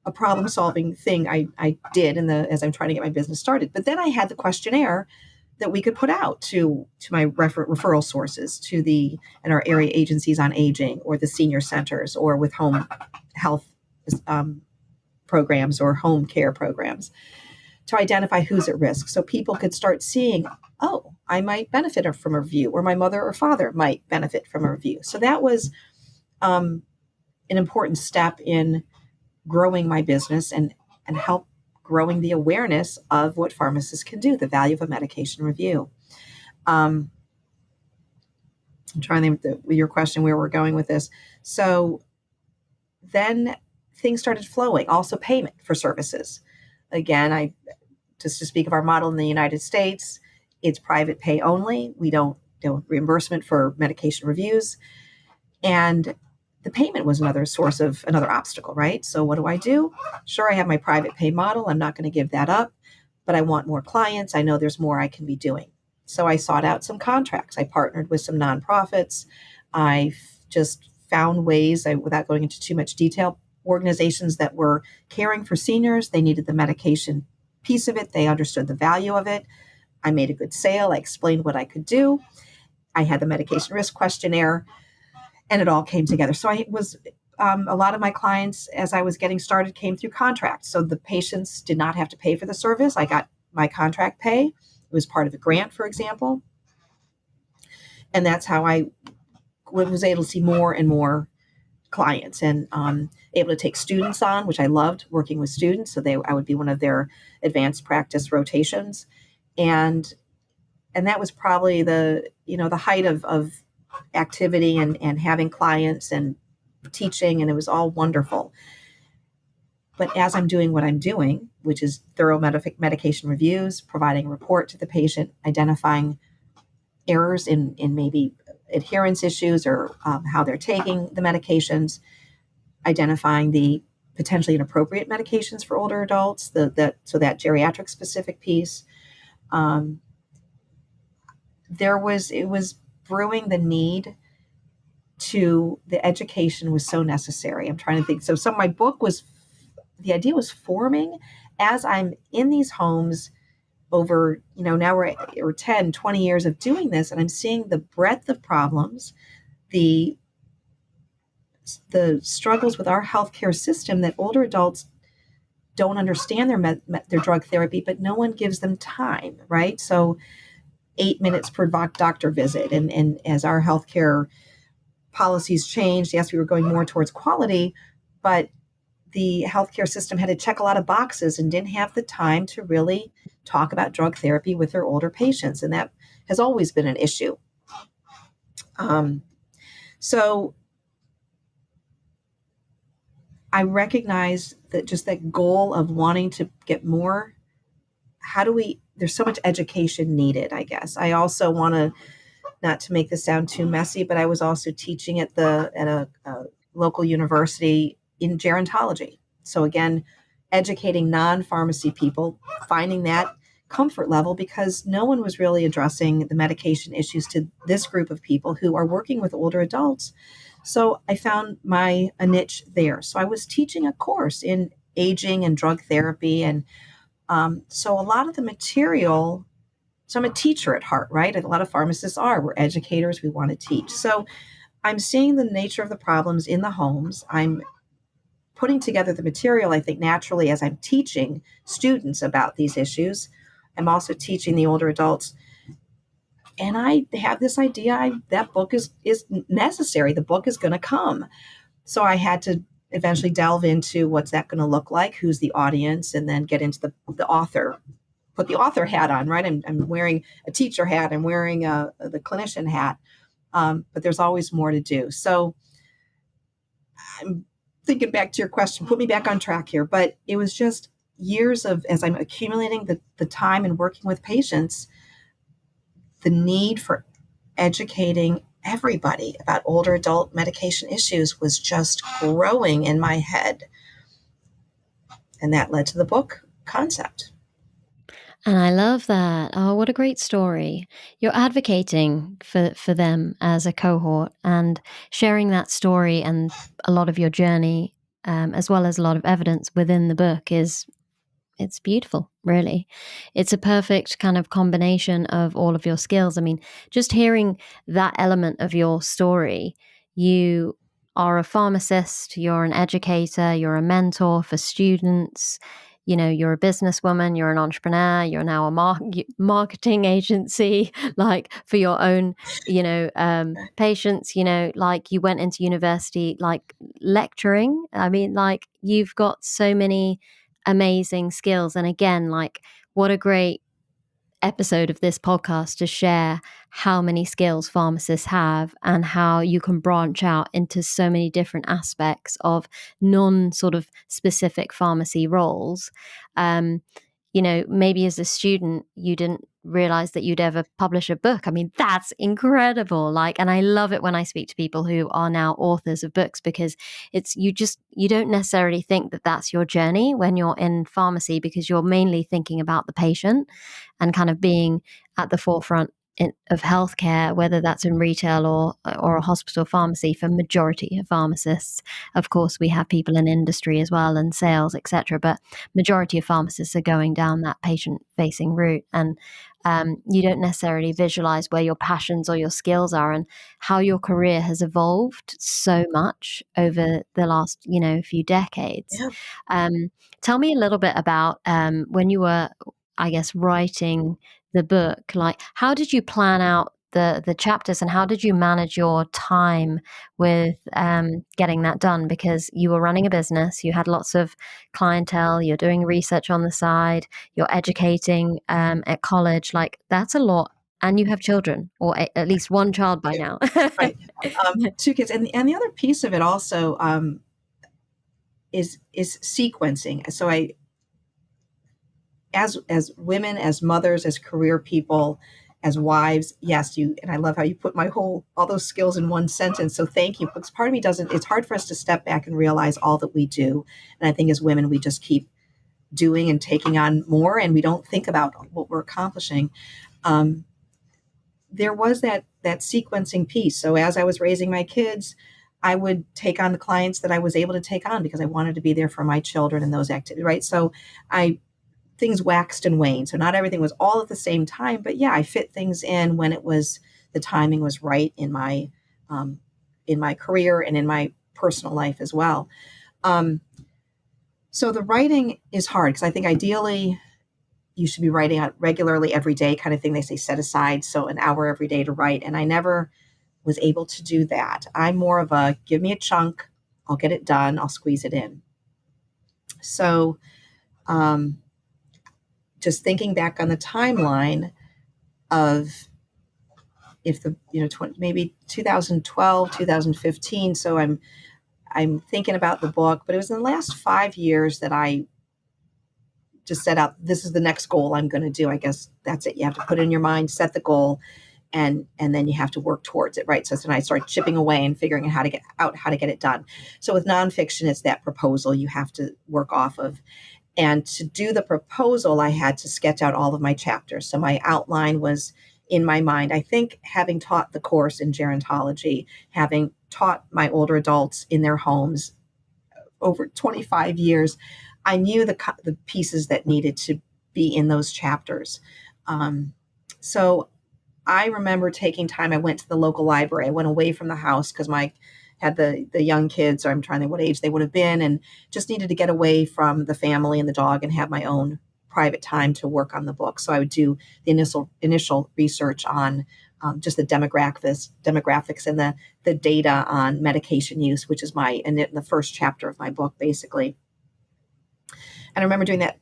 S2: a problem solving thing I did as I'm trying to get my business started. But then I had the questionnaire that we could put out to my referral sources, and our area agencies on aging, or the senior centers, or with home health programs or home care programs, to identify who's at risk. So people could start seeing, oh, I might benefit from a review, or my mother or father might benefit from a review. So that was an important step in growing my business and help growing the awareness of what pharmacists can do, the value of a medication review. I'm trying to think your question, where we're going with this. So then things started flowing, also payment for services. Again, just to speak of our model in the United States, it's private pay only. We don't do reimbursement for medication reviews. And the payment was another obstacle, right? So what do? Sure, I have my private pay model. I'm not going to give that up, but I want more clients. I know there's more I can be doing. So I sought out some contracts. I partnered with some nonprofits. I just found ways, without going into too much detail, organizations that were caring for seniors. They needed the medication piece of it. They understood the value of it. I made a good sale. I explained what I could do. I had the medication risk questionnaire, and it all came together. So I was, a lot of my clients, as I was getting started, came through contracts. So the patients did not have to pay for the service. I got my contract pay. It was part of a grant, for example. And that's how I was able to see more and more clients, and able to take students on, which I loved working with students. So I would be one of their advanced practice rotations. And that was probably the height of activity and having clients and teaching, and it was all wonderful. But as I'm doing what I'm doing, which is thorough medication reviews, providing a report to the patient, identifying errors in maybe adherence issues or how they're taking the medications, identifying the potentially inappropriate medications for older adults, so that geriatric specific piece. It was brewing the need to, the education was so necessary. I'm trying to think. So my book the idea was forming as I'm in these homes over, now we're 10, 20 years of doing this, and I'm seeing the breadth of problems, the struggles with our healthcare system, that older adults don't understand their drug therapy, but no one gives them time, right? So 8 minutes per doctor visit. And as our healthcare policies changed. Yes, we were going more towards quality, but the healthcare system had to check a lot of boxes and didn't have the time to really talk about drug therapy with their older patients. And that has always been an issue. So I recognize that just that goal of wanting to get more, there's so much education needed, I guess. I also want to, not to make this sound too messy, but I was also teaching at a local university in gerontology. So again, educating non-pharmacy people, finding that comfort level, because no one was really addressing the medication issues to this group of people who are working with older adults. So I found a niche there. So I was teaching a course in aging and drug therapy. And so a lot of the material, so I'm a teacher at heart, right? A lot of pharmacists are. We're educators. We want to teach. So I'm seeing the nature of the problems in the homes. I'm putting together the material, I think, naturally as I'm teaching students about these issues. I'm also teaching the older adults. And I have this idea that book is necessary. The book is going to come. So I had to eventually delve into what's that going to look like, who's the audience, and then get into the author, put the author hat on, right? I'm wearing a teacher hat. I'm wearing the clinician hat. But there's always more to do. So I'm thinking back to your question, put me back on track here. But it was just years of, as I'm accumulating the time and working with patients, the need for educating everybody about older adult medication issues was just growing in my head. And that led to the book concept.
S1: And I love that. Oh, what a great story. You're advocating for them as a cohort and sharing that story and a lot of your journey, as well as a lot of evidence within the book it's beautiful, really. It's a perfect kind of combination of all of your skills. I mean, just hearing that element of your story, you are a pharmacist, you're an educator, you're a mentor for students, you're a businesswoman, you're an entrepreneur, you're now a marketing agency, like for your own, patients, like you went into university, like lecturing. I mean, like you've got so many amazing skills. And again, like what a great episode of this podcast to share how many skills pharmacists have and how you can branch out into so many different aspects of non sort of specific pharmacy roles. Maybe as a student, you didn't realize that you'd ever publish a book. I mean, that's incredible. And I love it when I speak to people who are now authors of books, because you don't necessarily think that that's your journey when you're in pharmacy, because you're mainly thinking about the patient and kind of being at the forefront of healthcare, whether that's in retail or a hospital pharmacy. For majority of pharmacists, of course, we have people in industry as well and sales, etc. But majority of pharmacists are going down that patient-facing route, and you don't necessarily visualize where your passions or your skills are and how your career has evolved so much over the last few decades.
S2: Yeah.
S1: Tell me a little bit about when you were, I guess, writing the book. Like, how did you plan out the chapters, and how did you manage your time with getting that done? Because you were running a business, you had lots of clientele, you're doing research on the side, you're educating at college. Like, that's a lot. And you have children, or at least one child by now.
S2: Right. 2 kids. And the other piece of it also is sequencing. So as women, as mothers, as career people, as wives, yes, and I love how you put all those skills in one sentence. So thank you. Because part of me it's hard for us to step back and realize all that we do. And I think as women, we just keep doing and taking on more, and we don't think about what we're accomplishing. There was that sequencing piece. So as I was raising my kids, I would take on the clients that I was able to take on because I wanted to be there for my children and those activities, right? So things waxed and waned. So not everything was all at the same time, but yeah, I fit things in when the timing was right in my career and in my personal life as well. So the writing is hard because I think ideally you should be writing out regularly every day kind of thing. They say set aside an hour every day to write. And I never was able to do that. I'm more of a give me a chunk, I'll get it done, I'll squeeze it in. So just thinking back on the timeline of if the, maybe 2012, 2015. So I'm thinking about the book, but it was in the last 5 years that I just set out, this is the next goal I'm going to do. I guess that's it. You have to put it in your mind, set the goal, and then you have to work towards it, right? So then I started chipping away and figuring out how to get it done. So with nonfiction, it's that proposal you have to work off of. And to do the proposal, I had to sketch out all of my chapters. So my outline was in my mind. I think having taught the course in gerontology, having taught my older adults in their homes over 25 years, I knew the pieces that needed to be in those chapters. So I remember taking time. I went to the local library. I went away from the house because had the young kids, or I'm trying to think what age they would have been, and just needed to get away from the family and the dog and have my own private time to work on the book. So I would do the initial research on just the demographics and the data on medication use, which is in the first chapter of my book, basically. And I remember doing that,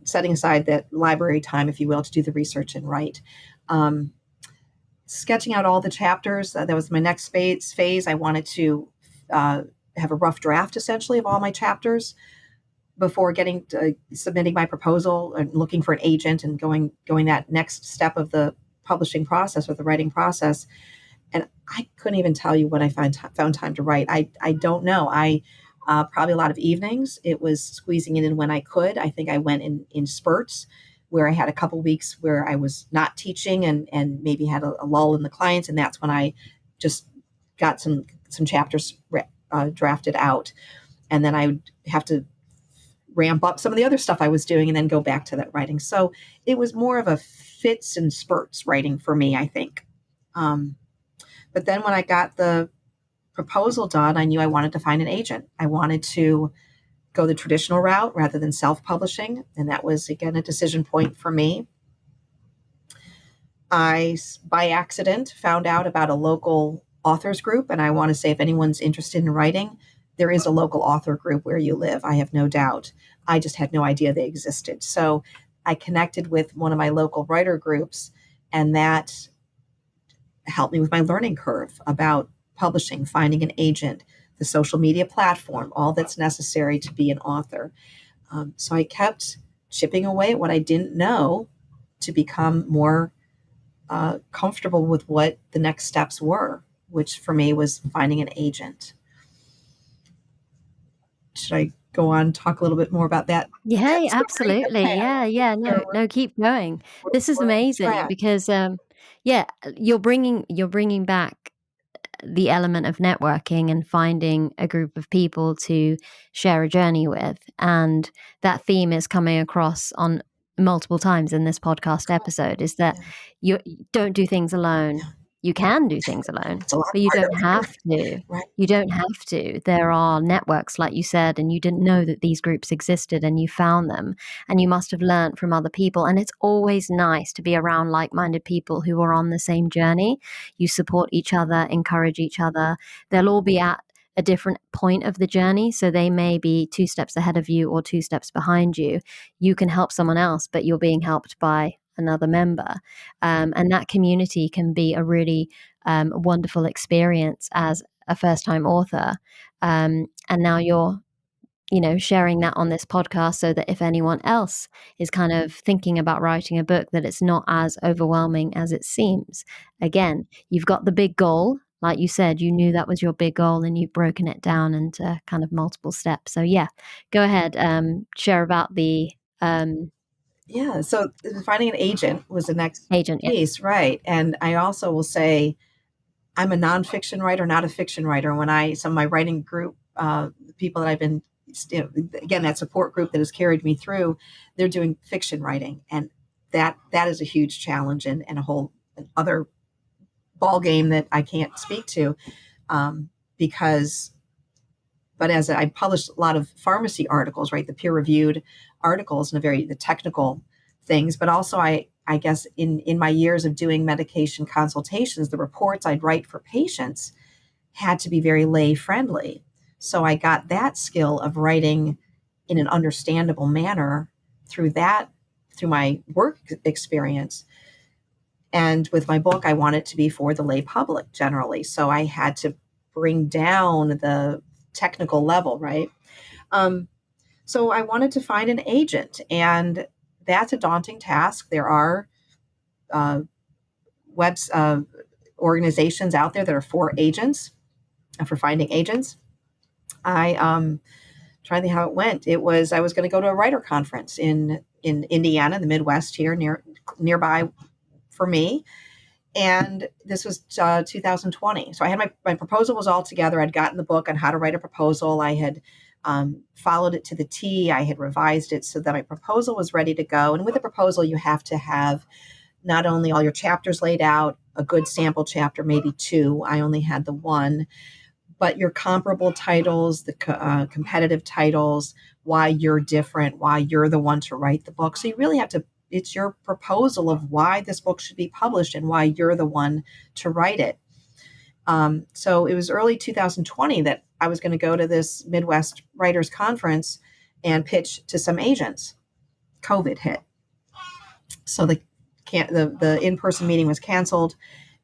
S2: setting aside that library time, if you will, to do the research and write. Sketching out all the chapters. That was my next phase. I wanted to have a rough draft, essentially, of all my chapters before submitting my proposal and looking for an agent and going that next step of the publishing process or the writing process. And I couldn't even tell you when I found time to write. I don't know. Probably a lot of evenings. It was squeezing it in when I could. I think I went in spurts where I had a couple weeks where I was not teaching and maybe had a lull in the clients. And that's when I just got some chapters drafted out. And then I would have to ramp up some of the other stuff I was doing and then go back to that writing. So it was more of a fits and spurts writing for me, I think. But then when I got the proposal done, I knew I wanted to find an agent. I wanted to go the traditional route rather than self-publishing. And that was, again, a decision point for me. I, by accident, found out about a local authors group. And I want to say, if anyone's interested in writing, there is a local author group where you live. I have no doubt. I just had no idea they existed. So I connected with one of my local writer groups, and that helped me with my learning curve about publishing, finding an agent, the social media platform, all that's necessary to be an author. So I kept chipping away at what I didn't know to become more comfortable with what the next steps were, which for me was finding an agent. Should I go on and talk a little bit more about that?
S1: Yeah,
S2: Story?
S1: absolutely.
S2: Okay.
S1: Yeah. No, keep going. This is amazing because, you're bringing back the element of networking and finding a group of people to share a journey with. And that theme is coming across on multiple times in this podcast episode, is that you don't do things alone.
S2: Yeah.
S1: You can do things alone,
S2: It's a lot
S1: but you
S2: harder.
S1: don't have to.
S2: Right.
S1: You don't have to. There are networks, like you said, and you didn't know that these groups existed and you found them, and you must have learned from other people. And it's always nice to be around like-minded people who are on the same journey. You support each other, encourage each other. They'll all be at a different point of the journey. So they may be 2 steps ahead of you or 2 steps behind you. You can help someone else, but you're being helped by another member. And that community can be a really wonderful experience as a first-time author. And now you're sharing that on this podcast so that if anyone else is kind of thinking about writing a book, that it's not as overwhelming as it seems. Again, you've got the big goal. Like you said, you knew that was your big goal and you've broken it down into kind of multiple steps. So yeah, go ahead, share about the
S2: So finding an agent was the next
S1: agent.
S2: piece, right? And I also will say I'm a nonfiction writer, not a fiction writer. When some of my writing group, the people that I've been, again, that support group that has carried me through, they're doing fiction writing, and that is a huge challenge and a whole other ball game that I can't speak to, but as I published a lot of pharmacy articles, right, the peer-reviewed articles and the technical things, but also I I guess in my years of doing medication consultations, the reports I'd write for patients had to be very lay friendly. So I got that skill of writing in an understandable manner through my work experience. And with my book, I want it to be for the lay public generally. So I had to bring down the technical level, right? So I wanted to find an agent, and that's a daunting task. There are organizations out there that are for agents, for finding agents. I trying to think how it went. I was going to go to a writer conference in Indiana, the Midwest here, nearby for me. And this was 2020. So I had my proposal was all together. I'd gotten the book on how to write a proposal. I had followed it to the T. I had revised it so that my proposal was ready to go. And with a proposal, you have to have not only all your chapters laid out, a good sample chapter, maybe 2. I only had the 1. But your comparable titles, the competitive titles, why you're different, why you're the one to write the book. So you really have to, it's your proposal of why this book should be published and why you're the one to write it. So it was early 2020 that I was going to go to this Midwest Writers Conference and pitch to some agents. COVID hit. So the in-person meeting was canceled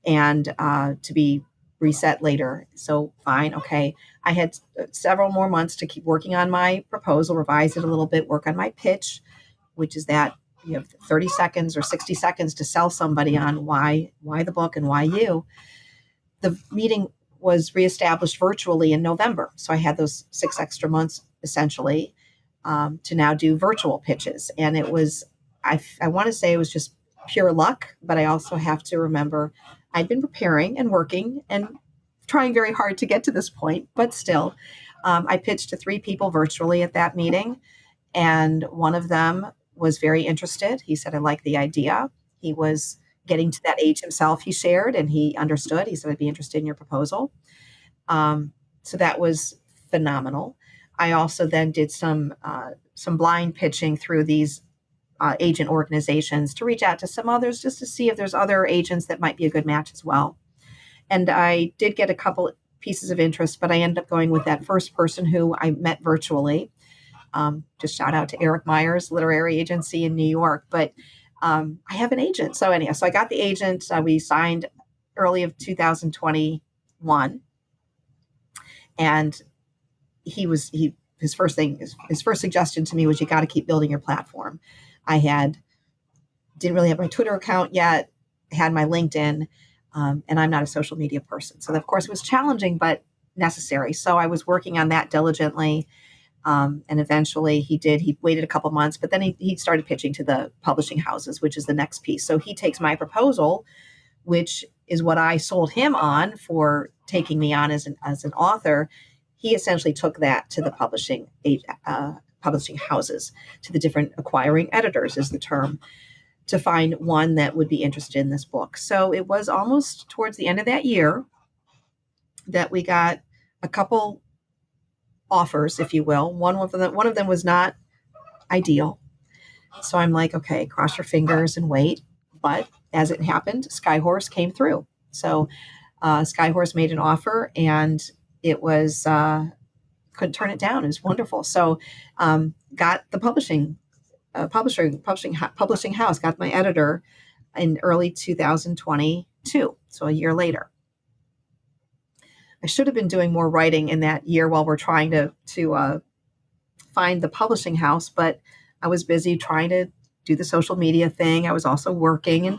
S2: and to be reset later. So fine. Okay. I had several more months to keep working on my proposal, revise it a little bit, work on my pitch, which is that you have 30 seconds or 60 seconds to sell somebody on why the book and why you. The meeting was reestablished virtually in November. So I had those 6 extra months essentially to now do virtual pitches. And it was, I want to say it was just pure luck, but I also have to remember I'd been preparing and working and trying very hard to get to this point, but still, I pitched to 3 people virtually at that meeting. And one of them was very interested. He said, I like the idea. He was getting to that age himself, he shared, and he understood. He said, I'd be interested in your proposal. So that was phenomenal. I also then did some blind pitching through these agent organizations to reach out to some others just to see if there's other agents that might be a good match as well. And I did get a couple pieces of interest, but I ended up going with that first person who I met virtually. Just shout out to Eric Meyer's literary agency in New York. But I have an agent. So anyhow, so I got the agent. We signed early of 2021. And his first suggestion to me was, you got to keep building your platform. I didn't really have my Twitter account yet, had my LinkedIn, and I'm not a social media person. So of course it was challenging, but necessary. So I was working on that diligently. And eventually he waited a couple months, but then he started pitching to the publishing houses, which is the next piece. So he takes my proposal, which is what I sold him on for taking me on as an author. He essentially took that to the publishing houses, to the different acquiring editors is the term, to find one that would be interested in this book. So it was almost towards the end of that year that we got a couple offers, if you will. One of them was not ideal. So I'm like, okay, cross your fingers and wait. But as it happened, Skyhorse came through. So Skyhorse made an offer, and it was couldn't turn it down. It was wonderful. So got the publishing house, got my editor in early 2022. So a year later. I should have been doing more writing in that year while we're trying to find the publishing house, but I was busy trying to do the social media thing. I was also working, and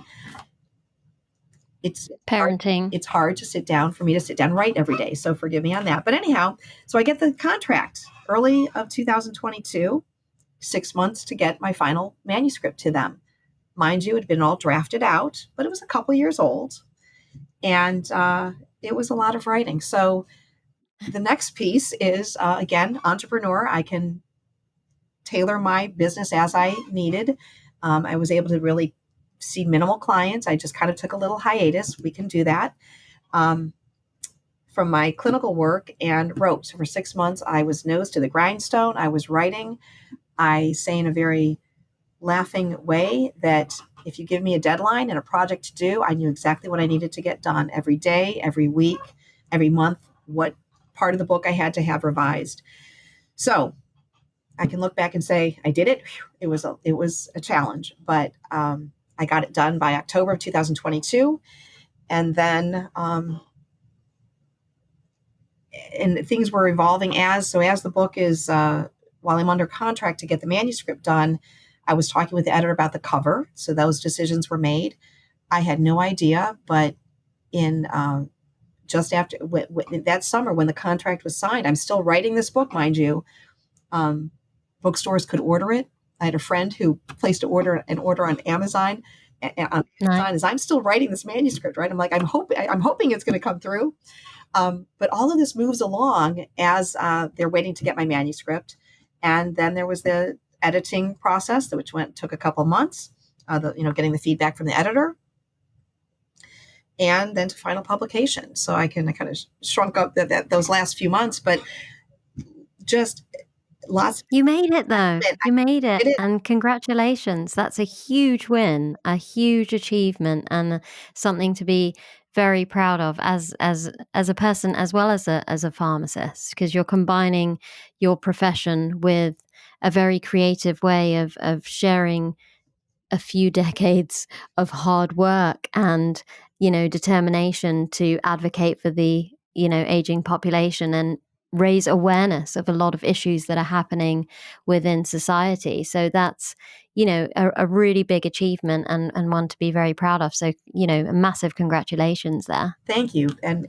S2: it's
S1: parenting.
S2: It's hard to sit down and write every day. So forgive me on that. But anyhow, so I get the contract early of 2022, 6 months to get my final manuscript to them. Mind you, it had been all drafted out, but it was a couple years old. And it was a lot of writing. So the next piece is, again, entrepreneur. I can tailor my business as I needed. I was able to really see minimal clients. I just kind of took a little hiatus. We can do that from my clinical work, and wrote. So for 6 months, I was nose to the grindstone. I was writing. I say in a very laughing way that if you give me a deadline and a project to do, I knew exactly what I needed to get done every day, every week, every month, what part of the book I had to have revised. So I can look back and say, I did it. It was a challenge, but I got it done by October of 2022. And then, and things were evolving as the book is, while I'm under contract to get the manuscript done, I was talking with the editor about the cover. So those decisions were made. I had no idea, but in just after that summer when the contract was signed, I'm still writing this book, mind you. Bookstores could order it. I had a friend who placed an order on Amazon. As I'm still writing this manuscript, right? I'm like, I'm hoping it's going to come through. But all of this moves along as they're waiting to get my manuscript. And then there was the editing process, which took a couple months, getting the feedback from the editor. And then to final publication. So I kind of shrunk up those last few months, but just lots.
S1: You made it though. You made it. And congratulations. That's a huge win, a huge achievement, and something to be very proud of as a person as well as a pharmacist, because you're combining your profession with a very creative way of sharing a few decades of hard work and, determination to advocate for the, aging population and raise awareness of a lot of issues that are happening within society. So that's, a really big achievement and one to be very proud of. So, a massive congratulations there.
S2: Thank you. And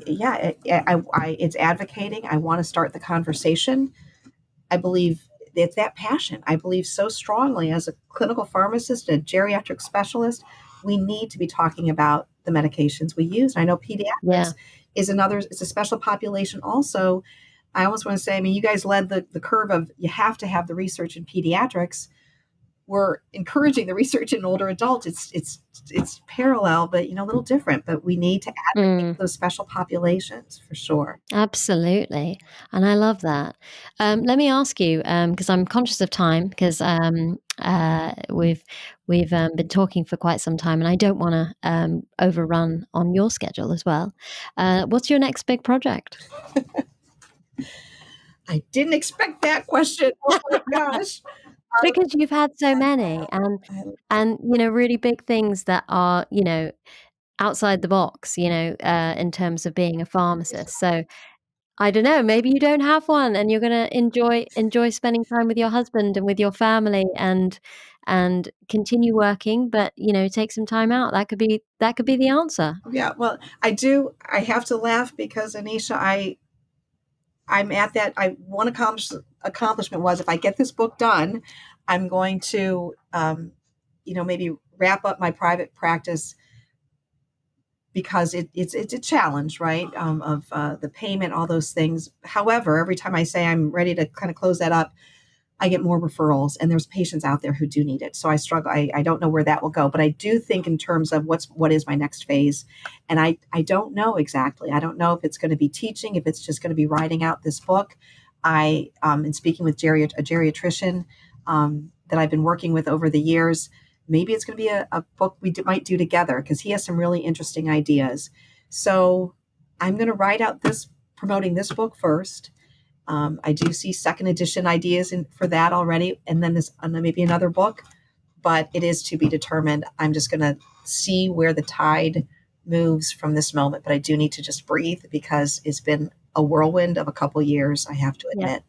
S2: yeah, it's advocating. I want to start the conversation. I believe it's that passion. I believe so strongly as a clinical pharmacist, a geriatric specialist, we need to be talking about the medications we use. I know pediatrics is it's a special population also. I almost want to say, you guys led the curve of you have to have the research in pediatrics. We're encouraging the research in older adults. It's parallel, but a little different. But we need to advocate for those special populations for sure.
S1: Absolutely, and I love that. Let me ask you, because I'm conscious of time, because we've been talking for quite some time, and I don't want to overrun on your schedule as well. What's your next big project?
S2: I didn't expect that question. Oh my gosh.
S1: Because you've had so many and really big things that are, outside the box, in terms of being a pharmacist. So I don't know, maybe you don't have one and you're going to enjoy spending time with your husband and with your family and continue working, but take some time out. That could be the answer.
S2: Yeah, well, I have to laugh because Anisha, I'm at that. One accomplishment was if I get this book done, I'm going to, maybe wrap up my private practice because it's a challenge, right? Of the payment, all those things. However, every time I say I'm ready to kind of close that up, I get more referrals, and there's patients out there who do need it. So I struggle. I don't know where that will go, but I do think in terms of what is my next phase, and I don't know exactly. I don't know if it's going to be teaching, if it's just going to be writing out this book. I in speaking with a geriatrician that I've been working with over the years, maybe it's going to be a book we might do together because he has some really interesting ideas. So I'm going to write out promoting this book first. I do see second edition ideas for that already, and then maybe another book, but it is to be determined. I'm just going to see where the tide moves from this moment, but I do need to just breathe because it's been a whirlwind of a couple years, I have to admit.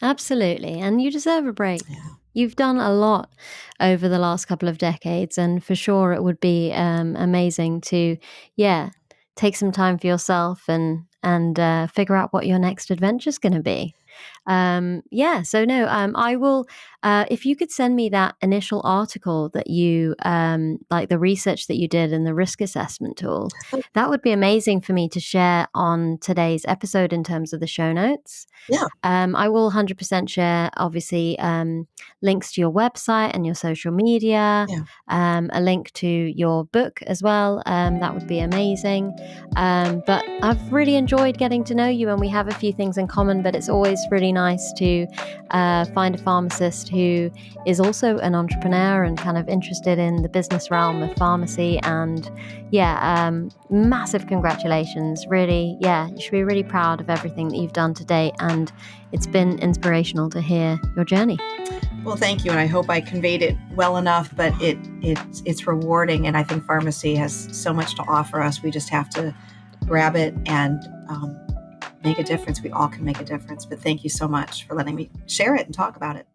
S1: Yeah. Absolutely, and you deserve a break.
S2: Yeah.
S1: You've done a lot over the last couple of decades, and for sure it would be amazing to, take some time for yourself and figure out what your next adventure is going to be. I will, if you could send me that initial article that you, like the research that you did and the risk assessment tool, that would be amazing for me to share on today's episode in terms of the show notes.
S2: Yeah.
S1: I will 100% share, obviously, links to your website and your social media, a link to your book as well. That would be amazing. But I've really enjoyed getting to know you, and we have a few things in common, but it's always really nice to find a pharmacist who is also an entrepreneur and kind of interested in the business realm of pharmacy. And massive congratulations. Really, you should be really proud of everything that you've done to date. And it's been inspirational to hear your journey.
S2: Well, thank you. And I hope I conveyed it well enough, but it's rewarding. And I think pharmacy has so much to offer us. We just have to grab it and make a difference. We all can make a difference. But thank you so much for letting me share it and talk about it.